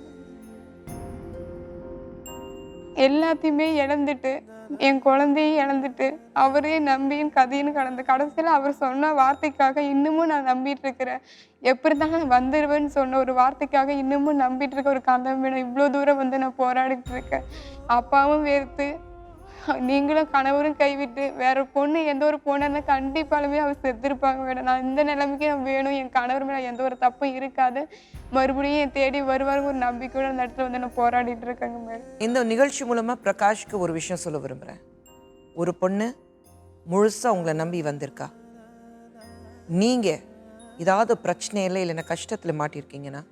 எல்லாத்தையுமே இழந்துட்டு என் குழந்தையும் இழந்துட்டு அவரையும் நம்பியும் கதையும் கடந்து கடைசியில் அவர் சொன்ன வார்த்தைக்காக இன்னமும் நான் நம்பிட்டு இருக்கிறேன். எப்படி இருந்தாலும் நான் வந்துடுவேன்னு சொன்ன ஒரு வார்த்தைக்காக இன்னமும் நம்பிட்டு இருக்க ஒரு கதை மேடம். இவ்வளோ தூரம் வந்து நான் போராடிட்டு இருக்கேன். அப்பாவும் வேர்த்து நீங்களும் கணவரும் கைவிட்டு வேற பொண்ணு எந்த ஒரு பொண்ணா இருந்தால் கண்டிப்பாலுமே அவர் செத்துருப்பாங்க மேடம். நான் இந்த நிலைமைக்கு நான் வேணும், என் கணவர் மேலே எந்த ஒரு தப்பும் இருக்காது, மறுபடியும் என் தேடி வருவாருங்க ஒரு நம்பிக்கையோட அந்த இடத்துல வந்து நான் போராடிட்டு இருக்கேங்க மேடம். இந்த நிகழ்ச்சி மூலமா பிரகாஷ்க்கு ஒரு விஷயம் சொல்ல விரும்புறேன். ஒரு பொண்ணு முழுசா உங்களை நம்பி வந்திருக்கா. நீங்க ஏதாவது பிரச்சனையில இல்லைன்னா கஷ்டத்துல மாட்டிருக்கீங்கன்னா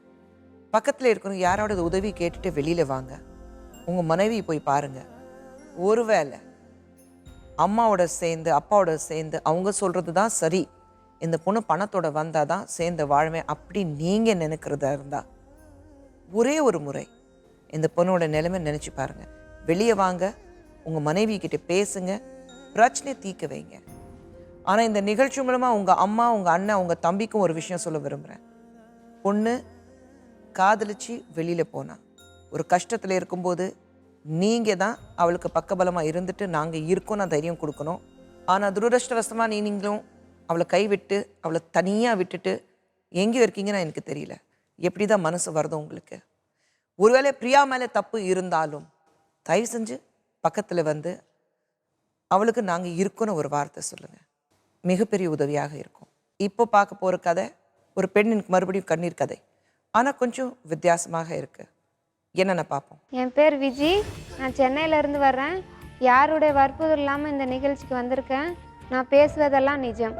பக்கத்துல இருக்கிறவங்க யாரோட உதவி கேட்டுட்டு வெளியில வாங்க. உங்க மனைவி போய் பாருங்க. ஒருவேளை அம்மாவோட சேர்ந்து அப்பாவோட சேர்ந்து அவங்க சொல்றது தான் சரி, இந்த பொண்ணு பணத்தோட வந்தாதான் சேர்ந்து வாழவேன் அப்படி நீங்க நினைக்கிறதா இருந்தா ஒரே ஒரு முறை இந்த பொண்ணோட நிலைமை நினைச்சு பாருங்க. வெளியே வாங்க, உங்க மனைவி கிட்ட பேசுங்க, பிரச்சனை தீர்க்க வைங்க. ஆனா இந்த நிகழ்ச்சி மூலமா உங்க அம்மா, உங்க அண்ணன், உங்க தம்பிக்கும் ஒரு விஷயம் சொல்ல விரும்புறேன். பொண்ணு காதலிச்சு வெளியில போனா ஒரு கஷ்டத்துல இருக்கும்போது நீங்க தான் அவளுக்கு பக்கபலமா இருந்துட்டு நாங்க இருக்கோம்னு தைரியம் கொடுக்கணும். ஆனா துரதிருஷ்டவசமா நீங்களும் அவளை கைவிட்டு அவளை தனியா விட்டுட்டு எங்கேயும் இருக்கீங்கன்னு எனக்கு தெரியல. எப்படிதான் மனசு வருது உங்களுக்கு? ஒருவேளை பிரியா மேல தப்பு இருந்தாலும் தயவு செஞ்சு பக்கத்துல வந்து அவளுக்கு நாங்க இருக்கோன்னு ஒரு வார்த்தை சொல்லுங்க, மிகப்பெரிய உதவியாக இருக்கும். இப்போ பார்க்க போற கதை ஒரு பெண்ணுக்கு மறுபடியும் கண்ணீர் கதை, ஆனா கொஞ்சம் வித்தியாசமாக இருக்கு. என்னென்ன பார்ப்போம். என் பேர் விஜி, நான் சென்னையிலேருந்து வர்றேன். யாருடைய வற்புறுத்தலும் இல்லாமல் இந்த நிகழ்ச்சிக்கு வந்திருக்கேன். நான் பேசுவதெல்லாம் நிஜம்.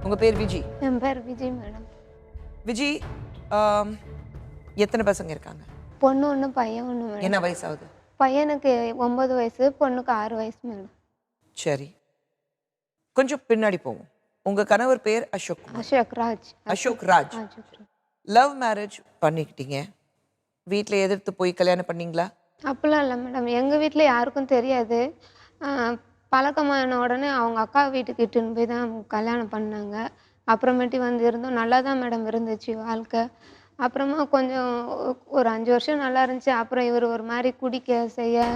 உங்க பேர் விஜி? என் பேர் விஜி மேடம். விஜி, எத்தனை பசங்க இருக்காங்க? பொண்ணு ஒன்று பையன் ஒன்று மேடம். என்ன வயசு ஆகுது? பையனுக்கு 9 வயசு, பொண்ணுக்கு 6 வயசு மேடம். சரி, கொஞ்சம் பின்னாடி போவோம். உங்க கணவர் பேர் அசோக்? அசோக் ராஜ். அசோக் ராஜ். லவ் மேரேஜ் பண்ணிக்கிட்டீங்க, வீட்டில் எதிர்த்து போய் கல்யாணம் பண்ணீங்களா? அப்படிலாம் இல்லை மேடம், எங்கள் வீட்டில் யாருக்கும் தெரியாது. பழக்கமான உடனே அவங்க அக்கா வீட்டுக்கு இட்டுன்னு போய் தான் கல்யாணம் பண்ணாங்க. அப்புறமேட்டு வந்து இருந்தோம், நல்லா தான் மேடம் இருந்துச்சு வாழ்க்கை. அப்புறமா கொஞ்சம் ஒரு 5 வருஷம் நல்லா இருந்துச்சு. அப்புறம் இவர் ஒரு மாதிரி குடிக்க செய்ய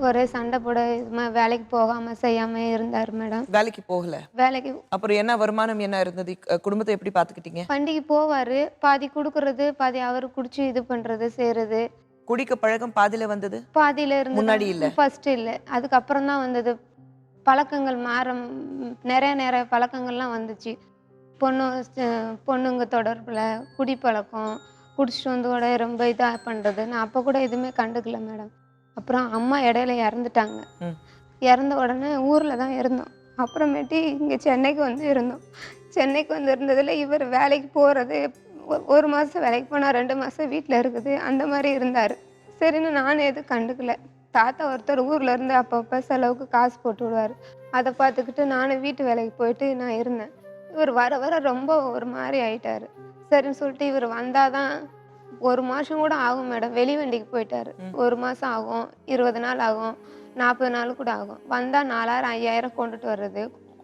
ஒரே சண்டை போட இது மாதிரி வேலைக்கு போகாமல் செய்யாமல் இருந்தார் மேடம். வேலைக்கு போகல. வேலைக்கு அப்புறம் என்ன வருமானம் என்ன இருந்தது? குடும்பத்தை எப்படி பார்த்துக்கிட்டீங்க? வண்டிக்கு போவார், பாதி கொடுக்கறது பாதி அவர் குடிச்சு இது பண்ணுறது செய்கிறது. குடிக்க பழக்கம் பாதியில வந்தது? பாதியில இருந்து முன்னாடி இல்ல? ஃபர்ஸ்ட் இல்லை, அதுக்கப்புறம் தான் வந்தது. பழக்கங்கள் நிறைய நிறைய பழக்கங்கள்லாம் வந்துச்சு. பொண்ணுங்க தொடர்பில் குடிப்பழக்கம், குடிச்சிட்டு வந்து கூட ரொம்ப இதாக பண்ணுறது. நான் அப்போ கூட எதுவுமே கண்டுக்கல மேடம். அப்புறம் அம்மா இடையில இறந்துட்டாங்க. இறந்த உடனே ஊரில் தான் இருந்தோம். அப்புறமேட்டு இங்கே சென்னைக்கு வந்து இருந்தோம். சென்னைக்கு வந்து இருந்ததில் இவர் வேலைக்கு போகிறது, 1 மாதம் வேலைக்கு போனால் 2 மாதம் வீட்டில் இருக்குது, அந்த மாதிரி இருந்தார். சரின்னு நானும் எதுவும் கண்டுக்கல. தாத்தா ஒருத்தர் ஊரில் இருந்து அப்பப்போ செலவுக்கு காசு போட்டு விடுவார். அதை பார்த்துக்கிட்டு நானும் வீட்டு வேலைக்கு போயிட்டு நான் இருந்தேன். இவர் வர வர ரொம்ப ஒரு மாதிரி ஆயிட்டாரு. சரின்னு சொல்லிட்டு இவர் வந்தாதான் 1 மாதம் கூட ஆகும் மேடம். வெளி வண்டிக்கு போயிட்டாரு. 1 மாதம் ஆகும், 20 நாள் ஆகும், 40 நாள் கூட ஆகும். வந்தால் 4000 5000 கொண்டுட்டு வர்றது,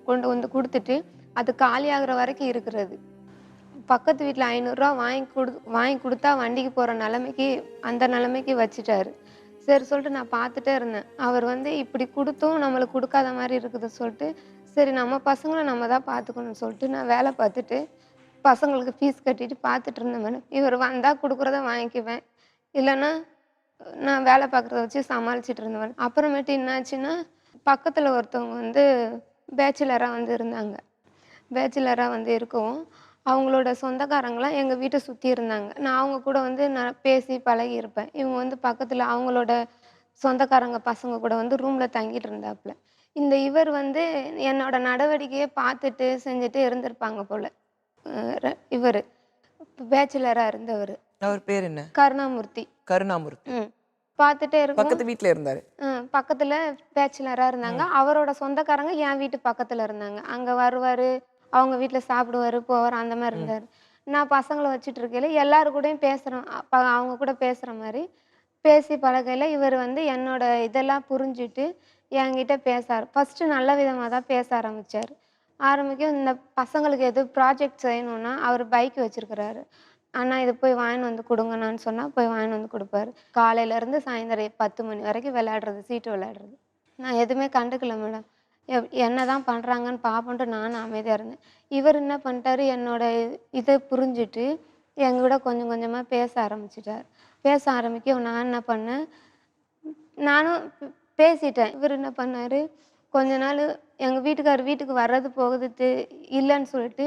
கொண்டு வந்து கொடுத்துட்டு அது காலியாகிற வரைக்கும் இருக்கிறது. பக்கத்து வீட்டில் 500 ரூபா வாங்கி கொடுத்தா வண்டிக்கு போகிற நிலைமைக்கு, அந்த நிலைமைக்கு வச்சுட்டாரு. சரி சொல்லிட்டு நான் பார்த்துட்டே இருந்தேன். அவர் வந்து இப்படி கொடுத்தும் நம்மளுக்கு கொடுக்காத மாதிரி இருக்குது சொல்லிட்டு, சரி நம்ம பசங்களை நம்ம தான் பார்த்துக்கணும்னு சொல்லிட்டு நான் வேலை பார்த்துட்டு பசங்களுக்கு ஃபீஸ் கட்டிட்டு பார்த்துட்டு இருந்தேன் மேடம். இவர் வந்தால் கொடுக்குறத வாங்கிக்குவேன், இல்லைன்னா நான் வேலை பார்க்குறத வச்சு சமாளிச்சுட்டு இருந்தேன். அப்புறமேட்டு என்னாச்சுன்னா, பக்கத்தில் ஒருத்தவங்க வந்து பேச்சுலராக வந்து இருந்தாங்க. பேச்சுலராக வந்து இருக்கவும் அவங்களோட சொந்தக்காரங்களாம் எங்கள் வீட்டை சுற்றி இருந்தாங்க. நான் அவங்க கூட வந்து நான் பேசி பழகி இருப்பேன். இவங்க வந்து பக்கத்தில் அவங்களோட சொந்தக்காரங்க பசங்க கூட வந்து ரூமில் தங்கிட்டு இருந்தாப்புல. இவர் வந்து என்னோட நடவடிக்கையை பார்த்துட்டு செஞ்சுட்டு இருந்திருப்பாங்க போல். இவர் பேச்சுலராக இருந்தவர். அவர் பேர் என்ன? கருணாமூர்த்தி. கருணாமூர்த்தி. பார்த்துட்டே இருக்கும். பக்கத்து வீட்ல இருந்தாரு. பக்கத்தில் பேச்சுலராக இருந்தாங்க. அவரோட சொந்தக்காரங்க என் வீட்டு பக்கத்தில் இருந்தாங்க. அங்கே வருவார், அவங்க வீட்டில் சாப்பிடுவார், போவார், அந்த மாதிரி இருந்தார். நான் பசங்களை வச்சுட்டு இருக்கையில் எல்லாரு கூடயும் பேசுகிறேன். அப்போ அவங்க கூட பேசுகிற மாதிரி பேசி பழகையில் இவர் வந்து என்னோட இதெல்லாம் புரிஞ்சுட்டு என்கிட்ட பேசார். ஃபஸ்ட்டு நல்ல விதமாக தான் பேச ஆரம்பிக்கும். இந்த பசங்களுக்கு எது ப்ராஜெக்ட் செய்யணுன்னா அவர் பைக் வச்சுருக்கிறாரு. அண்ணா இது போய் வாங்கின்னு வந்து கொடுங்கண்ணான்னு சொன்னால் போய் வாங்கின்னு வந்து கொடுப்பாரு. காலையிலேருந்து சாயந்தரம் 10 மணி வரைக்கும் விளையாடுறது, சீட்டு விளையாடுறது. நான் எதுவுமே கண்டுக்கல மேடம். என்ன தான் பண்ணுறாங்கன்னு பார்ப்போன்ட்டு நானும் அமைதியாக இருந்தேன். இவர் என்ன பண்ணிட்டாரு, என்னோட இதை புரிஞ்சுட்டு எங்கூட கொஞ்சம் கொஞ்சமாக பேச ஆரம்பிச்சிட்டார். பேச ஆரம்பிக்க நான் என்ன பண்ணேன், நானும் பேசிட்டேன். இவர் என்ன பண்ணார், கொஞ்ச நாள் எங்கள் வீட்டுக்கு வர்றது போகுது இல்லைன்னு சொல்லிட்டு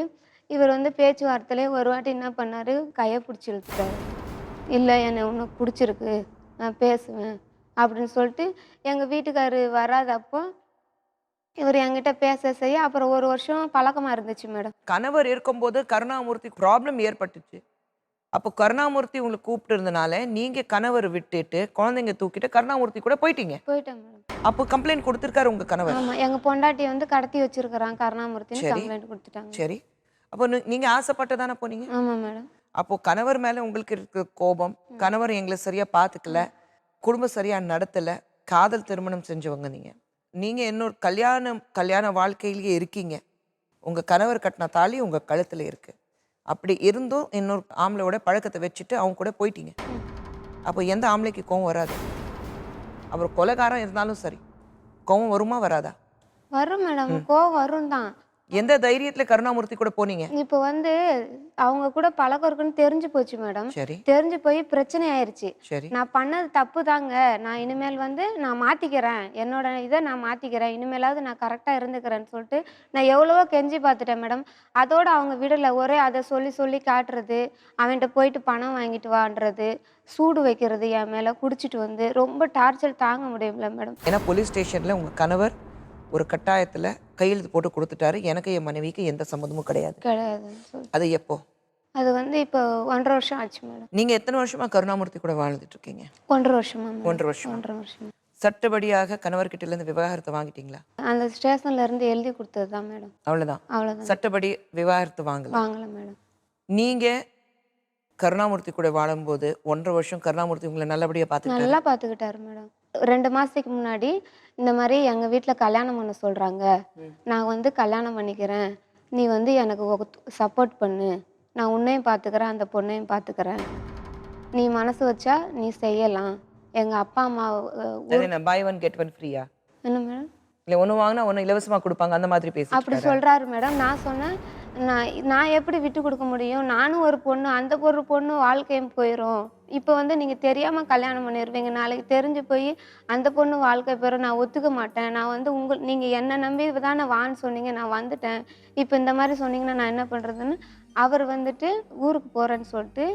இவர் வந்து பேச்சுவார்த்தையிலே ஒரு வாட்டி என்ன பண்ணார், கையை பிடிச்சி இழுத்துட்டாரு. இல்லை என்னை உனக்கு பிடிச்சிருக்கு, நான் பேசுவேன் அப்படின்னு சொல்லிட்டு எங்கள் வீட்டுக்காரு வராதப்போ இவர் என்கிட்ட பேச செய்ய அப்புறம் 1 வருஷம் பழக்கமாக இருந்துச்சு மேடம். கணவர் இருக்கும்போது கருணாமூர்த்தி ப்ராப்ளம் ஏற்பட்டுச்சு. அப்போ கருணாமூர்த்தி உங்களுக்கு கூப்பிட்டு இருந்தனால நீங்க கணவர் விட்டுட்டு குழந்தைங்க தூக்கிட்டு கருணாமூர்த்தி கூட போயிட்டேன் மேடம். அப்போ கம்ப்ளைண்ட் கொடுத்திருக்காரு உங்க கணவர்? ஆமா, எங்க பொண்டாட்டியை வந்து கடத்தி வச்சிருக்கிறான் கருணாமூர்த்தின்னு கம்ப்ளைண்ட் கொடுத்துட்டாங்க. சரி, அப்போ நீங்க ஆசைப்பட்டதானே போனீங்க? ஆமா மேடம். அப்போ கணவர் மேல உங்களுக்கு இருக்க கோபம், கணவர் எங்களை சரியா பாத்துக்கல, குடும்பம் சரியா நடத்தல, காதல் திருமணம் செஞ்சவங்க நீங்க இன்னொரு கல்யாண வாழ்க்கையிலேயே இருக்கீங்க. உங்க கணவர் கட்டின தாலி உங்க கழுத்துல இருக்கு. அப்படி இருந்தும் இன்னொரு ஆம்பளையோட பழக்கத்தை வச்சுட்டு அவங்க கூட போயிட்டீங்க. அப்போ எந்த ஆம்பளைக்கு கோவம் வராது? அவர் கொலைகாரம் இருந்தாலும் சரி, கோவம் வருமா வராதா? வரும் மேடம், கோவம் வரும் தான். எந்த தைரியத்துல கருணாமூர்த்தி கூட போனீங்க? இப்போ வந்து அவங்க கூட பழக்கம் இருக்குன்னு தெரிஞ்சு போச்சு மேடம். சரி, தெரிஞ்சு போய் பிரச்சனை ஆயிருச்சு. சரி, நான் பண்ணது தப்பு தாங்க, நான் இனிமேல் வந்து நான் மாத்திக்கிறேன், என்னோட இதை நான் மாத்திக்கிறேன், இனிமேலாவது நான் கரெக்டா இருந்துக்கிறேன்னு சொல்லிட்டு நான் எவ்வளவோ கெஞ்சி பார்த்துட்டேன் மேடம். அதோட அவங்க விடல, ஒரே அதை சொல்லி சொல்லி காட்டுறது, அவன்கிட்ட போயிட்டு பணம் வாங்கிட்டு வான்றது, சூடு வைக்கிறது, என் மேல குடிச்சிட்டு வந்து ரொம்ப டார்ச்சர் தாங்க முடியல மேடம். ஏன்னா போலீஸ் ஸ்டேஷன்ல உங்க கணவர் ஒரு கட்டாயத்துல கையெழுத்து போட்டு கொடுத்துட்டாரு, எனக்கு என் மனைவிக்கு எந்த சம்மந்தமும் கிடையாது. அது எப்போ? அது வந்து இப்போ 1.5 வருஷம் ஆச்சு மேடம். நீங்க எத்தனை வருஷமா கருணாமூர்த்தி கூட வாழ்ந்துட்டு இருக்கீங்க? 1.5 வருஷமா. 1.5 வருஷம். 1.5 வருஷம். சட்டப்படியாக கணவர்கிட்ட இருந்து விவாகரத்து வாங்கிட்டீங்களா? அந்த ஸ்டேஷன்ல இருந்து எழுதி கொடுத்தது தான் மேடம். அவ்வளவுதான். சட்டப்படி விவாகரத்து வாங்கல மேடம். நீங்க கருணாமூர்த்தி கூட வாழும்போது 1.5 வருஷம் கருணாமூர்த்தி உங்களை நல்லபடியா நல்லா பாத்துக்கிட்டாரு மேடம். 2 மாசத்துக்கு முன்னாடி இந்த மாதிரி எங்க வீட்டுல கல்யாணம் பண்ண சொல்றாங்க, நான் வந்து கல்யாணம் பண்ணிக்கிறேன், நீ வந்து எனக்கு சப்போர்ட் பண்ணு நான் உன்னையும் பார்த்துக்கிறேன், அந்த பொண்ணையும் பார்த்துக்கிறேன். நீ மனசு வச்சா நீ செய்யலாம். எங்கள் அப்பா அம்மா அது என்ன பை ஒன் கெட் ஒன் ஃப்ரீயா? என்ன மேடம்? இல்லை ஒன்று வாங்கினா ஒன்று இலவசமாக கொடுப்பாங்க அந்த மாதிரி அப்படி பேசி சொல்கிறாரு மேடம். நான் சொன்னேன், நான் எப்படி விட்டு கொடுக்க முடியும்? நானும் ஒரு பொண்ணு, அந்த ஒரு பொண்ணு வாழ்க்கையும் போயிடும். இப்போ வந்து நீங்கள் தெரியாமல் கல்யாணம் பண்ணிடுவீங்க. நாளைக்கு தெரிஞ்சு போய் அந்த பொண்ணு வாழ்க்கை போயிடும். நான் ஒத்துக்க மாட்டேன். நான் வந்து நீங்கள் என்னை நம்பி தானே வான்னு சொன்னீங்க, நான் வந்துட்டேன். இப்போ இந்த மாதிரி சொன்னீங்கன்னா நான் என்ன பண்ணுறதுன்னு அவர் வந்துட்டு ஊருக்கு போகிறேன்னு சொல்லிட்டு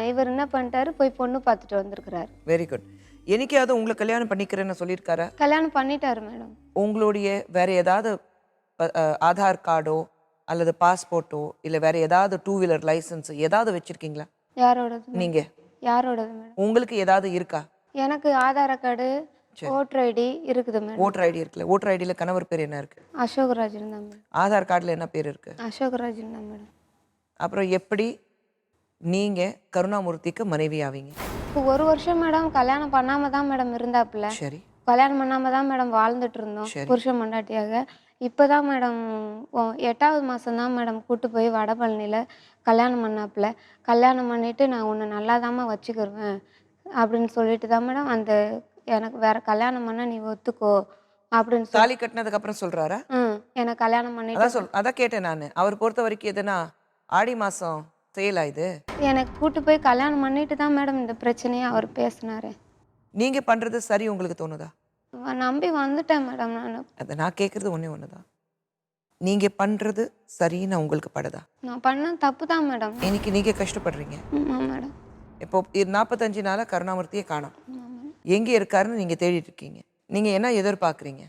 இவர் என்ன பண்ணிட்டாரு, போய் பொண்ணு பார்த்துட்டு வந்திருக்கிறாரு. Very good. என்னைக்காவது உங்களை கல்யாணம் பண்ணிக்கிறேன்னு சொல்லியிருக்காரா? கல்யாணம் பண்ணிட்டாரு மேடம். உங்களுடைய வேற ஏதாவது ஆதார் கார்டோ அல்லது பாஸ்போர்ட்டோ இல்லை வேற ஏதாவது 2 வீலர் லைசன்ஸ் ஏதாவது வச்சிருக்கீங்களா? யாரோடது? நீங்க யாரோடது மேடம்? உங்களுக்கு ஏதாவது இருக்கா? எனக்கு ஆதார் கார்டு, ஓட்டர் ஐடி இருக்குது மேடம். ஓட்டர் ஐடி இருக்குல்ல, ஓட்டர் ஐடியில் கணவர் பேர் என்ன இருக்கு? அசோகராஜ் தான் மேடம். ஆதார் கார்டில் என்ன பேர் இருக்கு? அசோகராஜ் தான் மேடம். அப்புறம் எப்படி நீங்க கருணாமூர்த்திக்கு மனைவி ஆவீங்க? இப்போ 1 வருஷம் மேடம் கல்யாணம் பண்ணாம தான் மேடம் இருந்தாப்புல. சரி. கல்யாணம் பண்ணாம தான் மேடம் வாழ்ந்துட்டு இருந்தோம் புருஷன் பொண்டாட்டியாக. இப்போதான் மேடம் 8வது மாதம் தான் மேடம் கூட்டு போய் வடபழனியில் கல்யாணம் பண்ணாப்புல. கல்யாணம் பண்ணிட்டு நான் உன்னை நல்லாதாம்மா வச்சுக்கிருவேன் அப்படின்னு சொல்லிட்டு தான் மேடம் அந்த எனக்கு வேற கல்யாணம் பண்ண நீ ஒத்துக்கோ அப்படின்னு சொல்லி தாலி கட்டினதுக்கு அப்புறம் சொல்றாரா? எனக்கு கல்யாணம் பண்ணிட்டு அதான் கேட்டேன் நான். அவர் பொறுத்த வரைக்கும் எதுனா ஆடி மாசம் செயலா இது? எனக்கு கூட்டு போய் கல்யாணம் பண்ணிட்டு தான் மேடம் இந்த பிரச்சனையை அவர் பேசினாரு. நீங்க பண்றது சரி உங்களுக்கு தோணுதா? நம்பி வந்துட்டேன் மேடம் நான். அதை நான் கேட்கறது ஒண்ணுதான். நீங்க பண்றது சரின்னு உங்களுக்கு படுதா? நான் பண்ண தப்பு தான் மேடம். இன்னைக்கு நீங்க கஷ்டப்படுறீங்க. ஆமாம் மேடம். இப்போ 45 நாளா கருணாமூர்த்தியை காணோம். எங்க இருக்காருன்னு நீங்க தேடிட்டு இருக்கீங்க. நீங்க என்ன எதிர்பார்க்குறீங்க?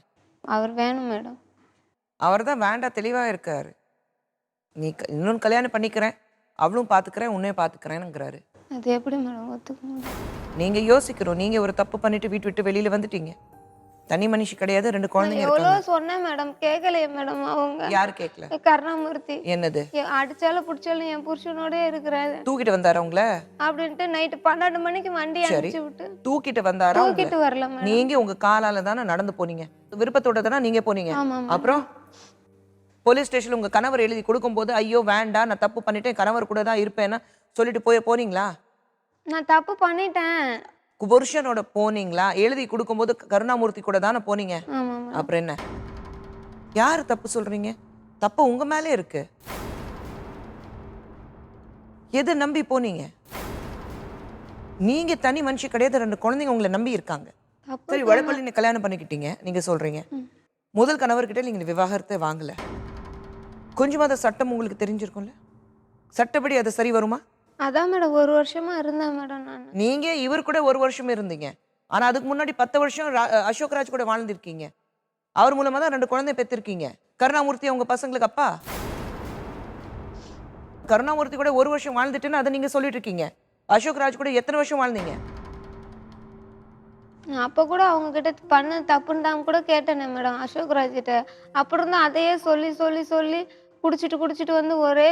அவர் வேணும் மேடம். அவர் தான் வேண்டாம் தெளிவா இருக்காரு. நீ இன்னொன்று கல்யாணம் பண்ணிக்கிறேன், அவளும் பார்த்துக்கிறேன், உன்னையும் பார்த்துக்கிறேன்னுங்கிறாரு. அது எப்படி மேடம் ஒத்துக்க முடியும்? நீங்க யோசிக்கணும். நீங்க ஒரு தப்பு பண்ணிட்டு வீட்டு விட்டு வெளியில வந்துட்டீங்க. தனி மனுஷி கிடையாது, 2 குழந்தைங்க எவ்வளோ இருக்காங்க. சொன்னேன் மேடம், கேட்கலையே மேடம் அவங்க. யாரு கேட்கல? கருணாமூர்த்தி. என்னது? அடிச்சாலும் பிடிச்சாலும் என் புருஷனோடே இருக்கிறாரு தூக்கிட்டு வந்தாரா உங்கள? அப்படின்ட்டு நைட்டு 12 மணிக்கு வண்டி அனுப்பிச்சு விட்டு தூக்கிட்டு வந்தாரா? தூக்கிட்டு வரல மேடம். நீங்க உங்க காலால தானே நடந்து போனீங்க, விருப்பத்தோட தானே நீங்க போனீங்க. ஆமா மேடம். அப்புறம் போலீஸ் ஸ்டேஷன்ல உங்க கணவர் எழுதி கொடுக்கும்போது ஐயோ வேண்டாம் நான் தப்பு பண்ணிட்டேன் கணவர் கூட தான் இருப்பேன்னா சொல்லிட்டு போனீங்களா? நான் தப்பு பண்ணிட்டேன். புருஷனோட போனீங்களா? எழுதி கொடுக்கும்போது கருணாமூர்த்தி கூட தானே போனீங்க. ஆமா மேடம். அப்புறம் என்ன? யாரு தப்பு சொல்றீங்க? தப்பு உங்க மேலே இருக்கு. எது நம்பி போனீங்க? நீங்க தனி மனுஷி கிடையாது, 2 குழந்தைங்க உங்களை நம்பி இருக்காங்க. சரி, வடபழனி கல்யாணம் பண்ணிக்கிட்டீங்க நீங்க சொல்றீங்க. முதல் கணவர்கிட்ட நீங்க விவாகரத்தை வாங்கல. கொஞ்சமாவது சட்டம் உங்களுக்கு தெரிஞ்சிருக்கும்ல. சட்டப்படி அது சரி வருமா? அதான் மேடம் 1 வருஷமா இருந்தேன் மேடம் நான். நீங்க இவர் கூட 1 வருஷம் இருந்தீங்க. ஆனா அதுக்கு முன்னாடி 10 வருஷம் அசோக்ராஜ் கூட வாழ்ந்திருக்கீங்க. அவர் மூலமா தான் 2 குழந்தை பெற்றிருக்கீங்க. கருணாமூர்த்தி உங்க பசங்களுக்கு அப்பா. கருணாமூர்த்தி கூட 1 வருஷம் வாழ்ந்துட்டுன்னு அதை நீங்க சொல்லிட்டு இருக்கீங்க. அசோக்ராஜ் கூட எத்தனை வருஷம் வாழ்ந்தீங்க? அப்போ கூட அவங்க கிட்ட பண்ண தப்புன்னு தான் கூட கேட்டேனே மேடம் அசோக்ராஜ் கிட்ட. அப்புறம் தான் அதையே சொல்லி சொல்லி சொல்லி குடிச்சிட்டு வந்து ஒரே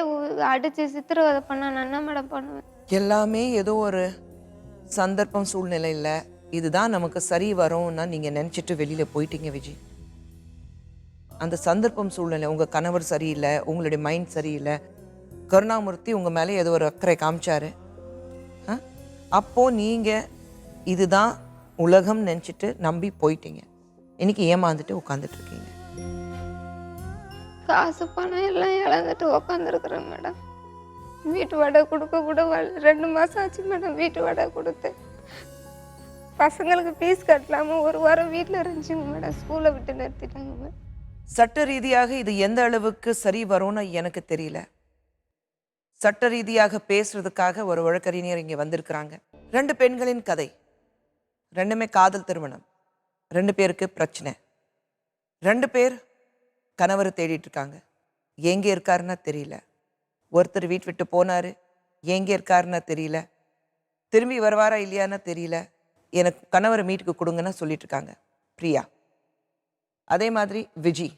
அடிச்சு சித்திரவதை பண்ண நான் என்ன மேடம் பண்ணுவேன்? எல்லாமே ஏதோ ஒரு சந்தர்ப்பம் சூழ்நிலையில் இதுதான் நமக்கு சரி வரும்னா நீங்க நினைச்சிட்டு வெளியில போயிட்டீங்க விஜய். அந்த சந்தர்ப்பம் சூழ்நிலை உங்க கணவர் சரியில்லை, உங்களுடைய மைண்ட் சரியில்லை, கருணாமூர்த்தி உங்க மேலே ஏதோ ஒரு அக்கறை காமிச்சாரு. அப்போ நீங்க இதுதான் உலகம் நினைச்சிட்டு நம்பி போயிட்டீங்க. இன்னைக்கு ஏமாந்துட்டு உட்காந்துட்டு இருக்கீங்க. காசு பணம் எல்லாம் இழந்துட்டு உக்காந்துருக்குறேன் மேடம். வீட்டு வாடகை கொடுக்க கூட 2 மாசம் ஆச்சு மேடம் வீட்டு வாடகை கொடுத்து. பசங்களுக்கு ஃபீஸ் கட்டலாம 1 வாரம் வீட்டில் இருந்துச்சுங்க மேடம். ஸ்கூலை விட்டு நிறுத்திட்டாங்க மேடம். சட்ட ரீதியாக இது எந்த அளவுக்கு சரி வரும்னு எனக்கு தெரியல. சட்ட ரீதியாக பேசுறதுக்காக ஒரு வழக்கறிஞர் இங்கே வந்திருக்கிறாங்க. 2 பெண்களின் கதை, 2மே காதல் திருமணம், 2 பேருக்கு பிரச்சனை, 2 பேர் கணவரை தேடிட்டு இருக்காங்க. எங்கே இருக்காருன்னா தெரியல. ஒருத்தர் வீட்டு விட்டு போனாரு, எங்கே இருக்காருன்னா தெரியல. திரும்பி வருவாரா இல்லையான்னா தெரியல. எனக்கு கணவரை மீட்டுக்கு கொடுங்கன்னு சொல்லிட்டு இருக்காங்க பிரியா. அதே மாதிரி விஜி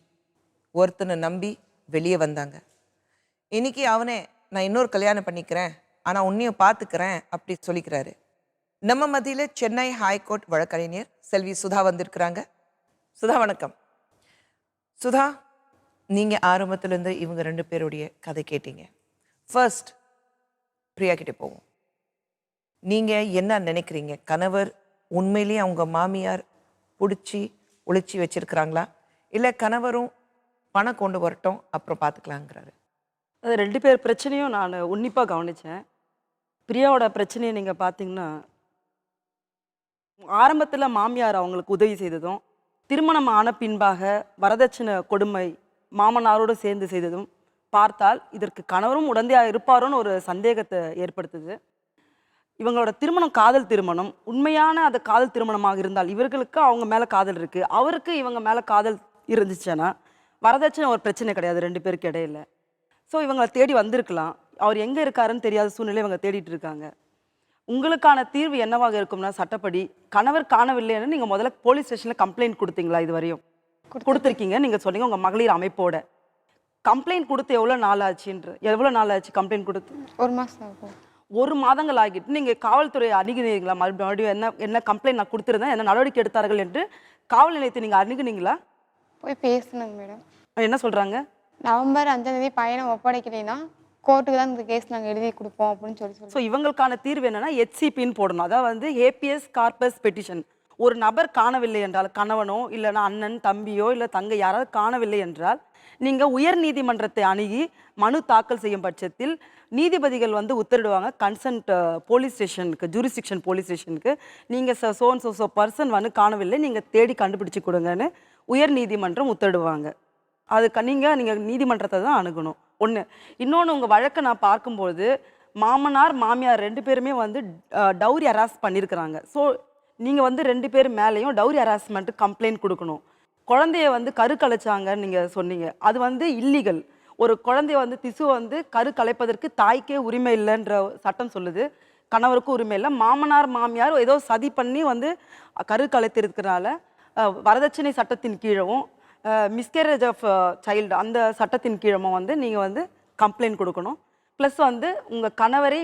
ஒருத்தனை நம்பி வெளியே வந்தாங்க. இன்னைக்கு அவனே நான் இன்னொரு கல்யாணம் பண்ணிக்கிறேன் ஆனால் உன்னையும் பார்த்துக்கிறேன் அப்படி சொல்லிக்கிறாரு. நம்ம மத்தியில் சென்னை ஹைகோர்ட் வழக்கறிஞர் செல்வி சுதா வந்திருக்கிறாங்க. சுதா வணக்கம். சுதா, நீங்கள் ஆரம்பத்துலேருந்து இவங்க 2 பேருடைய கதை கேட்டீங்க. ஃபர்ஸ்ட் பிரியா கிட்ட போவோம். நீங்க என்ன நினைக்கிறீங்க? கணவர் உண்மையிலேயே அவங்க மாமியார் பிடிச்சி ஒளிச்சி வச்சிருக்கிறாங்களா, இல்லை கணவரும் பணம் கொண்டு வரட்டும் அப்புறம் பார்த்துக்கலாங்கிறாரு? அது 2 பேர் பிரச்சனையும் நான் உன்னிப்பாக கவனித்தேன். பிரியாவோட பிரச்சனையை நீங்கள் பார்த்தீங்கன்னா, ஆரம்பத்தில் மாமியார் அவங்களுக்கு உதவி செய்ததும், திருமணம் ஆன பின்பாக வரதட்சணை கொடுமை மாமனாரோடு சேர்ந்து செய்ததும் பார்த்தால் இதற்கு கணவரும் உடந்தையாக இருப்பாரோன்னு ஒரு சந்தேகத்தை ஏற்படுத்துது. இவங்களோட திருமணம் காதல் திருமணம். உண்மையான அது காதல் திருமணமாக இருந்தால் இவர்களுக்கு அவங்க மேலே காதல் இருக்குது, அவருக்கு இவங்க மேலே காதல் இருந்துச்சுன்னா வரதட்சணை ஒரு பிரச்சனை கிடையாது 2 பேருக்கு இடையில. ஸோ இவங்களை தேடி வந்திருக்கலாம். அவர் எங்கே இருக்காருன்னு தெரியாத சூழ்நிலை இவங்க தேடிட்டு இருக்காங்க. உங்களுக்கான தீர்வு என்னவாக இருக்கும்னா, சட்டப்படி கணவர் காணவில்லைன்னு நீங்கள் முதல்ல போலீஸ் ஸ்டேஷனில் கம்ப்ளைண்ட் கொடுத்தீங்களா? இது வரையும் கொடுத்துருக்கீங்க. நீங்கள் சொன்னீங்க உங்கள் மகளிர் அமைப்போட. கம்ப்ளைண்ட் கொடுத்து எவ்வளோ நாள் ஆச்சு கம்ப்ளைண்ட் கொடுத்து? 1 மாதம் ஆகும். 1 மாதங்கள் ஆகிட்டு நீங்கள் காவல்துறை அணுகினீங்களா? மறுபடியும் என்ன கம்ப்ளைண்ட் நான் கொடுத்துருந்தேன், என்ன நடவடிக்கை எடுத்தார்கள் என்று காவல் நிலையத்தை நீங்கள் அணுகுனீங்களா? போய் பேசினாங்க மேடம். என்ன சொல்கிறாங்க? நவம்பர் 5ஆம் தேதி பையனை ஒப்படைக்கிறீங்கன்னா கோர்ட்டுக்கு தான் இந்த கேஸ் நாங்கள் எழுதி கொடுப்போம் அப்படின்னு சொல்லி. ஸோ இவங்களுக்கான தீர்வு என்னன்னா HCPன்னு போடணும். அதாவது வந்து ஹேபியஸ் கார்பஸ் பெட்டிஷன். ஒரு நபர் காணவில்லை என்றால், கணவனோ இல்லைனா அண்ணன் தம்பியோ இல்லை தங்கை யாராவது காணவில்லை என்றால் நீங்கள் உயர் நீதிமன்றத்தை அணுகி மனு தாக்கல் செய்யும் பட்சத்தில் நீதிபதிகள் வந்து உத்தரவிடுவாங்க. கன்சன்ட் போலீஸ் ஸ்டேஷனுக்கு, ஜூரிஸ்டிக்ஷன் போலீஸ் ஸ்டேஷனுக்கு நீங்கள் ஸோ பர்சன் வந்து காணவில்லை, நீங்கள் தேடி கண்டுபிடிச்சி கொடுங்கன்னு உயர் நீதிமன்றம் உத்தரவிடுவாங்க. அதுக்கு நீங்கள் நீதிமன்றத்தை தான் அணுகணும். ஒன்று. இன்னொன்று, உங்கள் வழக்கை நான் பார்க்கும்போது மாமனார் மாமியார் 2 பேருமே வந்து டவுரி ஹராஸ் பண்ணியிருக்கிறாங்க. ஸோ நீங்கள் வந்து 2 பேர் மேலேயும் டவுரி ஹராஸ்மெண்ட்டு கம்ப்ளைண்ட் கொடுக்கணும். குழந்தைய வந்து கரு கலைச்சாங்கன்னு நீங்கள் சொன்னீங்க. அது வந்து இல்லீகல். ஒரு குழந்தைய வந்து திசுவை வந்து கரு கலைப்பதற்கு தாய்க்கே உரிமை இல்லைன்ற சட்டம் சொல்லுது. கணவருக்கும் உரிமை இல்லை. மாமனார் மாமியார் ஏதோ சதி பண்ணி வந்து கரு கலைத்திருக்கிறனால வரதட்சணை சட்டத்தின் கீழவும் மிஸ்கேரேஜ் ஆஃப் சைல்டு அந்த சட்டத்தின் கீழமும் வந்து நீங்கள் வந்து கம்ப்ளைண்ட் கொடுக்கணும். ப்ளஸ் வந்து உங்கள் கணவரை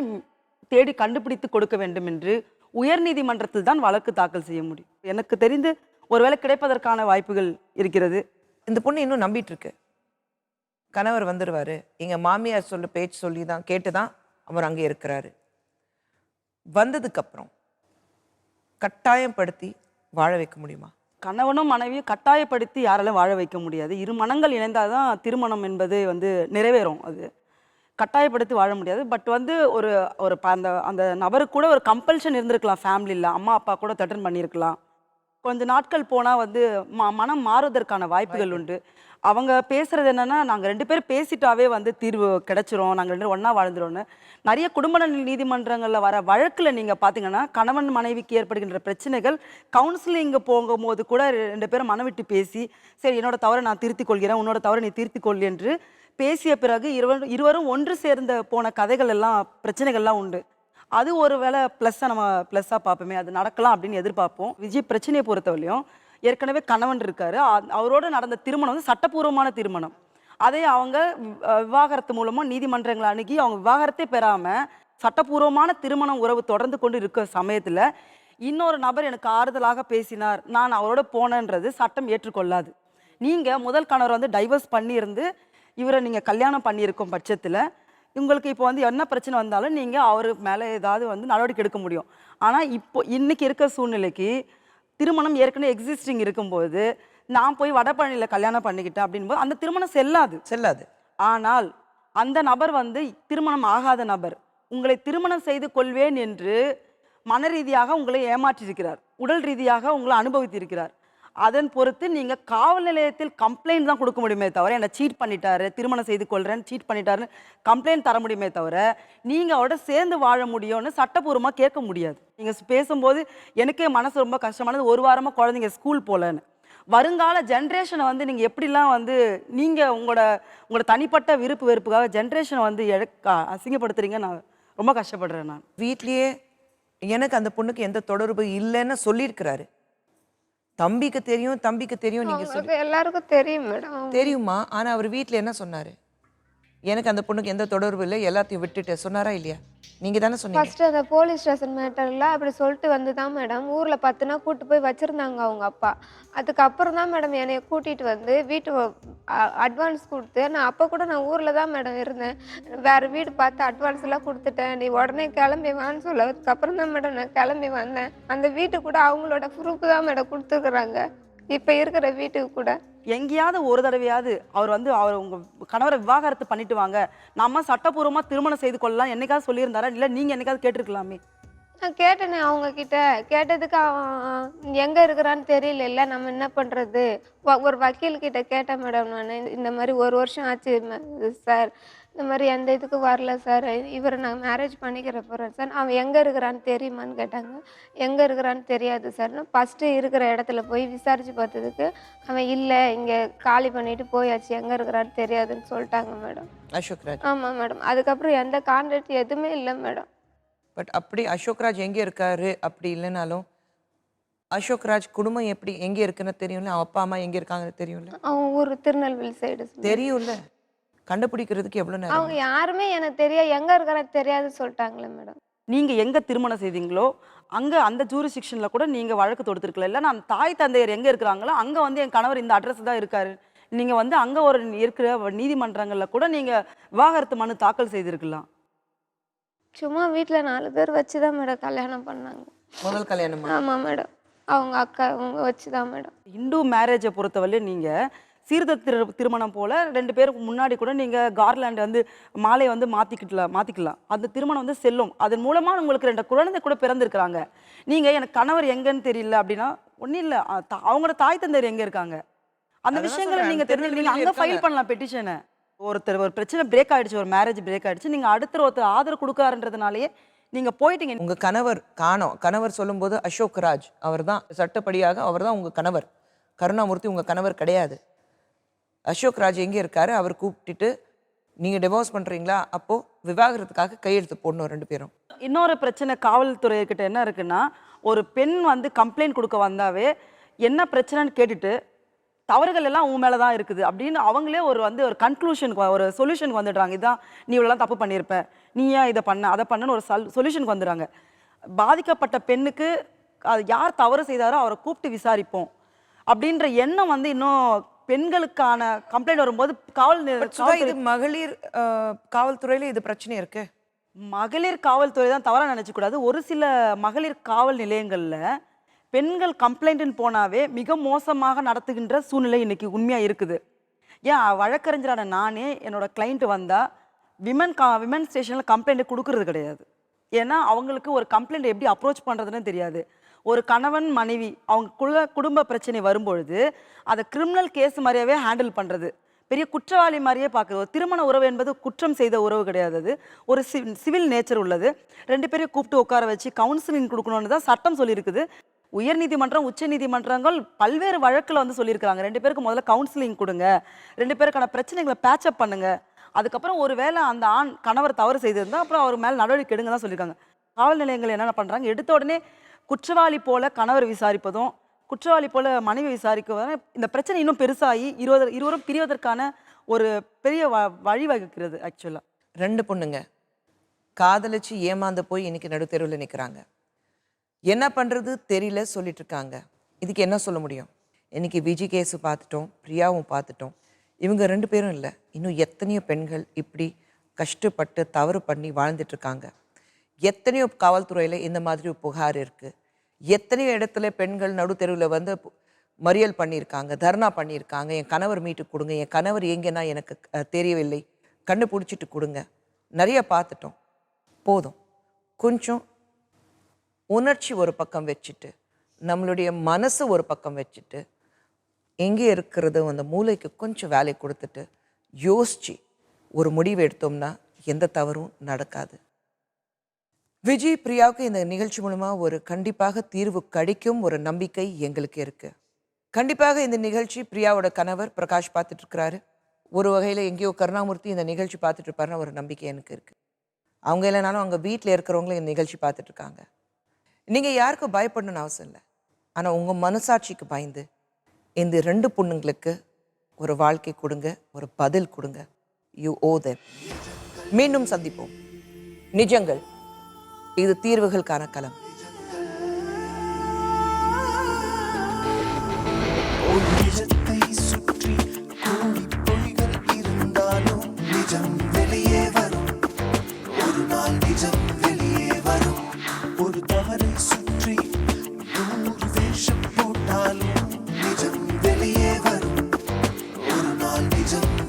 தேடி கண்டுபிடித்து கொடுக்க வேண்டும் என்று உயர்நீதிமன்றத்தில் தான் வழக்கு தாக்கல் செய்ய முடியும். எனக்கு தெரிந்து ஒருவேளை கிடைப்பதற்கான வாய்ப்புகள் இருக்கிறது. இந்த பொண்ணு இன்னும் நம்பிட்டு இருக்கு. கணவர் வந்துடுவாரு, எங்க மாமியார் சொல்ல பேச்சு சொல்லி தான் கேட்டு தான் அவர் அங்கே இருக்கிறாரு. வந்ததுக்கு அப்புறம் கட்டாயப்படுத்தி வாழ வைக்க முடியுமா? கணவனும் மனைவியும் கட்டாயப்படுத்தி யாராலும் வாழ வைக்க முடியாது. 2 மனங்கள் இணைந்தால் தான் திருமணம் என்பது வந்து நிறைவேறும். அது கட்டாயப்படுத்தி வாழ முடியாது. பட் வந்து ஒரு ஒரு அந்த அந்த நபருக்கு கூட ஒரு கம்பல்ஷன் இருந்திருக்கலாம். ஃபேமிலியில் அம்மா அப்பா கூட த்ரெட்டன் பண்ணியிருக்கலாம். கொஞ்சம் நாட்கள் போனால் வந்து மனம் மாறுவதற்கான வாய்ப்புகள் உண்டு. அவங்க பேசுகிறது என்னென்னா, நாங்கள் 2 பேர் பேசிட்டாவே வந்து தீர்வு கிடைச்சிரும், நாங்கள் 2 பேரும் ஒன்றா வாழ்ந்துருவோன்னு. நிறைய குடும்ப நீதிமன்றங்களில் வர வழக்கில் நீங்கள் பார்த்தீங்கன்னா, கணவன் மனைவிக்கு ஏற்படுகின்ற பிரச்சனைகள் கவுன்சிலிங்கு போகும்போது கூட 2 பேரும் மனவிட்டு பேசி, சரி என்னோட தவறை நான் திருத்திக் கொள்கிறேன், உன்னோட தவறை நீ திருத்திக் கொள் என்று பேசிய பிறகு இருவரும் ஒன்று சேர்ந்த போன கதைகள் எல்லாம் பிரச்சனைகள்லாம் உண்டு. அது ஒரு வேளை ப்ளஸ்ஸாக பார்ப்போமே, அது நடக்கலாம் அப்படின்னு எதிர்பார்ப்போம். விஜய் பிரச்சனையை பொறுத்தவரையும் ஏற்கனவே கணவன் இருக்காரு. அவரோட நடந்த திருமணம் வந்து சட்டப்பூர்வமான திருமணம். அதே அவங்க விவாகரத்து மூலமாக நீதிமன்றங்களை அணுகி அவங்க விவாகரத்தே பெறாமல் சட்டப்பூர்வமான திருமணம் உறவு தொடர்ந்து கொண்டு இருக்க சமயத்தில் இன்னொரு நபர் எனக்கு ஆறுதலாக பேசினார், நான் அவரோட போனேன்றது சட்டம் ஏற்றுக்கொள்ளாது. நீங்கள் முதல் கணவர் வந்து டைவர்ஸ் பண்ணியிருந்து இவரை நீங்கள் கல்யாணம் பண்ணியிருக்கும் பட்சத்தில் உங்களுக்கு இப்போ வந்து என்ன பிரச்சனை வந்தாலும் நீங்கள் அவர் மேலே ஏதாவது வந்து நடவடிக்கை எடுக்க முடியும். ஆனால் இன்னைக்கு இருக்க சூழ்நிலைக்கு திருமணம் ஏற்கனவே எக்ஸிஸ்டிங் இருக்கும்போது நான் போய் வடபழனியில் கல்யாணம் பண்ணிக்கிட்டேன் அப்படின்போது அந்த திருமணம் செல்லாது. ஆனால் அந்த நபர் வந்து திருமணம் ஆகாத நபர் உங்களை திருமணம் செய்து கொள்வேன் என்று மன ரீதியாக உங்களை ஏமாற்றியிருக்கிறார், உடல் ரீதியாக உங்களை அனுபவித்திருக்கிறார். அதன் பொறுத்து நீங்கள் காவல் நிலையத்தில் கம்ப்ளைண்ட் தான் கொடுக்க முடியுமே தவிர, என்னை சீட் பண்ணிட்டாரு, திருமணம் செய்து கொள்கிறேன்னு சீட் பண்ணிட்டாருன்னு கம்ப்ளைண்ட் தர முடியுமே தவிர நீங்கள் அவரோட சேர்ந்து வாழ முடியும்னு சட்டப்பூர்வமாக கேட்க முடியாது. நீங்கள் பேசும்போது எனக்கே மனசு ரொம்ப கஷ்டமானது. 1 வாரமாக குழந்தைங்க ஸ்கூல் போகலன்னு. வருங்கால ஜென்ரேஷனை வந்து நீங்கள் எப்படிலாம் வந்து நீங்கள் உங்களோட தனிப்பட்ட விருப்பு வெறுப்புக்காக ஜென்ரேஷனை வந்து அசிங்கப்படுத்துறீங்க. நான் ரொம்ப கஷ்டப்படுறேன். நான் வீட்லேயே எனக்கு அந்த பொண்ணுக்கு எந்த தொடர்பு இல்லைன்னு சொல்லியிருக்கிறாரு. தம்பிக்கு தெரியும் நீங்க சொல்லி எல்லாருக்கும் தெரியும் மேடம். தெரியுமா? ஆனா அவர் வீட்ல என்ன சொன்னாரு? எனக்கு அந்த பொண்ணுக்கு எந்த தொடர்பு இல்லை, எல்லாத்தையும் விட்டுட்டு சொன்னாரா இல்லையா? நீங்க தானே சொன்னீங்க. ஃபர்ஸ்ட் அந்த போலீஸ் ஸ்டேஷன் மேட்டர்ல அப்படி சொல்லிட்டு வந்து தான் மேடம் ஊர்ல 10 நாள் கூட்டு போய் வச்சிருந்தாங்க அவங்க அப்பா. அதுக்கப்புறம் தான் மேடம் என்னைய கூட்டிட்டு வந்து அட்வான்ஸ் கொடுத்து நான் அப்போ கூட நான் ஊரில் தான் மேடம் இருந்தேன். வேறு வீடு பார்த்து அட்வான்ஸ் எல்லாம் கொடுத்துட்டேன், நீ உடனே கிளம்பி வான்னு சொல்லதுக்கப்புறம் தான் மேடம் நான் கிளம்பி வந்தேன். அந்த வீட்டுக்கு கூட அவங்களோட ப்ரூஃப் தான் மேடம் கொடுத்துருக்குறாங்க, இப்போ இருக்கிற வீட்டுக்கு கூட. எங்கேயாவது ஒரு தடவையாவது அவர் வந்து அவர் உங்கள் கணவரை விவாகரத்து பண்ணிட்டு வாங்க, நம்ம சட்டப்பூர்வமாக திருமணம் செய்து கொள்ளலாம் என்னைக்காவது சொல்லியிருந்தாரா? இல்லை நீங்கள் என்னைக்காவது கேட்டிருக்கலாமே? நான் கேட்டேனே அவங்க கிட்ட. கேட்டதுக்கு அவன் எங்க இருக்கிறான்னு தெரியல, நம்ம என்ன பண்றது. ஒரு வக்கீல் கிட்ட கேட்டேன் மேடம். நான் இந்த மாதிரி 1 வருஷம் ஆச்சு சார், இந்த மாதிரி எந்த இதுக்கு வரல சார், இவரை நான் மேரேஜ் பண்ணிக்கிற போறேன் சார், அவன் எங்க இருக்கிறான்னு தெரியுமான்னு கேட்டாங்க. எங்க இருக்கிறான்னு தெரியாது சார். ஃபர்ஸ்ட் இருக்கிற இடத்துல போய் விசாரிச்சு பார்த்ததுக்கு அவன் இல்லை, இங்க காலி பண்ணிட்டு போயாச்சு, எங்க இருக்கிறான்னு தெரியாதுன்னு சொல்லிட்டாங்க மேடம். அசோக் ராஜ். ஆமா மேடம். அதுக்கப்புறம் எந்த கான்டாக்ட் எதுவுமே இல்லை மேடம். பட் அப்படி அசோக் ராஜ் எங்கே இருக்காரு அப்படி இல்லைனாலும் அசோக் ராஜ் குடும்பம் எப்படி எங்கே இருக்குன்னு தெரியும்ல, அவன் அப்பா அம்மா எங்கே இருக்காங்கன்னு தெரியும்ல, அவன் ஊர் திருநெல்வேலி சைடு தெரியும்ல. கண்டுபிடிக்கிறதுக்கு எவ்வளோ நேரம்? அவங்க யாருமே எனக்கு தெரியாது, எங்க இருக்கிறான்னு தெரியாது சொல்லிட்டாங்களே மேடம். நீங்கள் எங்கே திருமணம் செய்தீங்களோ அங்கே அந்த ஜூரிஸ்டிக்ஷனில் கூட நீங்கள் வழக்கு தொடுத்துருக்கலாம். இல்லை நான் தாய் தந்தையர் எங்கே இருக்கிறாங்களோ அங்கே வந்து என் கணவர் இந்த அட்ரஸ் தான் இருக்காரு, நீங்கள் வந்து அங்கே ஒரு இருக்கிற நீதிமன்றங்களில் கூட நீங்கள் விவாகரத்து மனு தாக்கல் செய்திருக்கலாம். சும்மா வீட்டில் 4 பேர் வச்சு தான் மேடம் கல்யாணம் பண்ணாங்க. முதல் கல்யாணமா? ஆமாம் மேடம். அவங்க அக்கா அவங்க வச்சு தான் மேடம். இந்து மேரேஜை பொறுத்தவரை நீங்கள் சீர்திருத்த திருமணம் போல் 2 பேருக்கு முன்னாடி கூட நீங்கள் கார்லாண்ட் வந்து மாலையை வந்து மாற்றிக்கலாம். அந்த திருமணம் வந்து செல்லும். அதன் மூலமாக உங்களுக்கு 2 குழந்தை கூட பிறந்திருக்கிறாங்க. நீங்கள் எனக்கு கணவர் எங்கன்னு தெரியல அப்படின்னா ஒன்றும் இல்லை, அவங்களோட தாய் தந்தையர் எங்கே இருக்காங்க அந்த விஷயங்களை நீங்கள் தெரிஞ்சுக்கிறீங்க. அங்கே ஃபைல் பண்ணலாம் பெட்டிஷனை. ஒரு பிரச்சனை பிரேக் ஆயிடுச்சு, ஒரு மேரேஜ் பிரேக் ஆயிடுச்சு, நீங்க ஒருத்தர் ஆதரவு கொடுக்காருன்றதுனாலயே நீங்க போயிட்டீங்க. உங்க கணவர் காணோம். கணவர் சொல்லும்போது அசோக் ராஜ் அவர் தான் சட்டப்படியாக அவர் தான் உங்க கணவர். கருணாமூர்த்தி உங்க கணவர் கிடையாது. அசோக் ராஜ் எங்கே இருக்காரு, அவர் கூப்பிட்டுட்டு நீங்க டிவோர்ஸ் பண்றீங்களா, அப்போ விவாகரத்துக்காக கையெழுத்து போடணும் 2 பேரும். இன்னொரு பிரச்சனை காவல்துறையிட்ட என்ன இருக்குன்னா, ஒரு பெண் வந்து கம்ப்ளைண்ட் கொடுக்க வந்தாவே என்ன பிரச்சனைன்னு கேட்டுட்டு தவறுகள் எல்லாம் உன் மேலே தான் இருக்குது அப்படின்னு அவங்களே ஒரு கன்க்ளூஷனுக்கு ஒரு சொல்யூஷனுக்கு வந்துடுறாங்க. இதான் நீ இவ்வளோலாம் தப்பு பண்ணியிருப்ப, நீ ஏன் இதை அதை பண்ணன்னு ஒரு சொல்யூஷனுக்கு வந்துடுறாங்க. பாதிக்கப்பட்ட பெண்ணுக்கு அது யார் தவறு செய்தாரோ அவரை கூப்பிட்டு விசாரிப்போம் அப்படின்ற எண்ணம் வந்து இன்னும் பெண்களுக்கான கம்ப்ளைண்ட் வரும்போது இது மகளிர் காவல்துறையில இது பிரச்சனை இருக்கு. மகளிர் காவல்துறை தான் தவறாக நினைச்சக்கூடாது. ஒரு சில மகளிர் காவல் நிலையங்களில் பெண்கள் கம்ப்ளைண்ட்னு போனாவே மிக மோசமாக நடத்துகின்ற சூழ்நிலை இன்னைக்கு உண்மையாக இருக்குது. ஏன் வழக்கறிஞரான நானே என்னோட கிளைண்ட் வந்தால் விமன் ஸ்டேஷனில் கம்ப்ளைண்ட் கொடுக்கறது கிடையாது. ஏன்னா அவங்களுக்கு ஒரு கம்ப்ளைண்ட் எப்படி அப்ரோச் பண்ணுறதுன்னு தெரியாது. ஒரு கணவன் மனைவி அவங்க குடும்ப பிரச்சனை வரும்பொழுது அதை கிரிமினல் கேஸ் மாதிரியாவே ஹேண்டில் பண்ணுறது, பெரிய குற்றவாளி மாதிரியே பார்க்குறது. ஒரு திருமண உறவு என்பது குற்றம் செய்த உறவு கிடையாது, அது ஒரு சிவில் நேச்சர் உள்ளது. 2 பேரையும் கூப்பிட்டு உட்கார வச்சு கவுன்சிலிங் கொடுக்கணும்னு தான் சட்டம் சொல்லியிருக்குது. உயர்நீதிமன்றம் உச்ச நீதிமன்றங்கள் பல்வேறு வழக்கில் வந்து சொல்லியிருக்கிறாங்க, 2 பேருக்கு முதல்ல கவுன்சிலிங் கொடுங்க, 2 பேருக்கான பிரச்சனைகளை பேட்சப் பண்ணுங்க, அதுக்கப்புறம் ஒரு வேளை அந்த கணவர் தவறு செய்திருந்தால் அப்புறம் அவர் மேலே நடவடிக்கை எடுங்க தான் சொல்லியிருக்காங்க. காவல் நிலையங்கள் என்னென்ன பண்ணுறாங்க, எடுத்த உடனே குற்றவாளி போல கணவர் விசாரிப்பதும் குற்றவாளி போல மனைவி விசாரிக்குவதும் இந்த பிரச்சனை இன்னும் பெருசாகி இருவரும் பிரிவதற்கான ஒரு பெரிய வழிவகுக்கிறது. ஆக்சுவலாக 2 பொண்ணுங்க காதலிச்சு ஏமாந்து போய் இன்னைக்கு நடுத்தெருவில் நிற்கிறாங்க. என்ன பண்ணுறது தெரியல சொல்லிட்டு இருக்காங்க. இதுக்கு என்ன சொல்ல முடியும்? இன்னைக்கு விஜி கேஸு பார்த்துட்டோம், பிரியாவும் பார்த்துட்டோம். இவங்க 2 பேரும் இல்லை, இன்னும் எத்தனையோ பெண்கள் இப்படி கஷ்டப்பட்டு தவறு பண்ணி வாழ்ந்துட்டு இருக்காங்க. எத்தனையோ காவல்துறையில் இந்த மாதிரி புகார் இருக்குது. எத்தனையோ இடத்துல பெண்கள் நடுத்தெருவில் வந்து மறியல் பண்ணியிருக்காங்க, தர்ணா பண்ணியிருக்காங்க. என் கணவர் மீட்டு கொடுங்க, என் கணவர் எங்கன்னா எனக்கு தெரியவில்லை, கண்டுபிடிச்சிட்டு கொடுங்க. நிறைய பார்த்துட்டோம். போதும், கொஞ்சம் உணர்ச்சி ஒரு பக்கம் வச்சுட்டு நம்மளுடைய மனசு ஒரு பக்கம் வச்சுட்டு எங்கே இருக்கிறது அந்த மூளைக்கு கொஞ்சம் வேலை கொடுத்துட்டு யோசிச்சு ஒரு முடிவு எடுத்தோம்னா எந்த தவறும் நடக்காது. விஜய் பிரியாவுக்கு இந்த நிகழ்ச்சி மூலமா ஒரு கண்டிப்பாக தீர்வு கிடைக்கும் ஒரு நம்பிக்கை எங்களுக்கு இருக்கு. கண்டிப்பாக இந்த நிகழ்ச்சி பிரியாவோட கணவர் பிரகாஷ் பார்த்துட்டு இருக்கிறாரு. ஒரு வகையில் எங்கேயோ கருணாமூர்த்தி இந்த நிகழ்ச்சி பார்த்துட்டு இருப்பாருன்னு ஒரு நம்பிக்கை எனக்கு இருக்கு. அவங்க இல்லைனாலும் அவங்க வீட்டில் இருக்கிறவங்களும் இந்த நிகழ்ச்சி பார்த்துட்டு இருக்காங்க. நீங்கள் யாருக்கும் பயப்படணும்னு அவசியம் இல்லை. ஆனால் உங்கள் மனசாட்சிக்கு பயந்து இந்த 2 பொண்ணுங்களுக்கு ஒரு வாழ்க்கை கொடுங்க, ஒரு பதில் கொடுங்க. You owe them. மீண்டும் சந்திப்போம். நிஜங்கள், இது தீர்வுகளுக்கான களம். நிஜத்தை சுற்றி நெஞ்சம்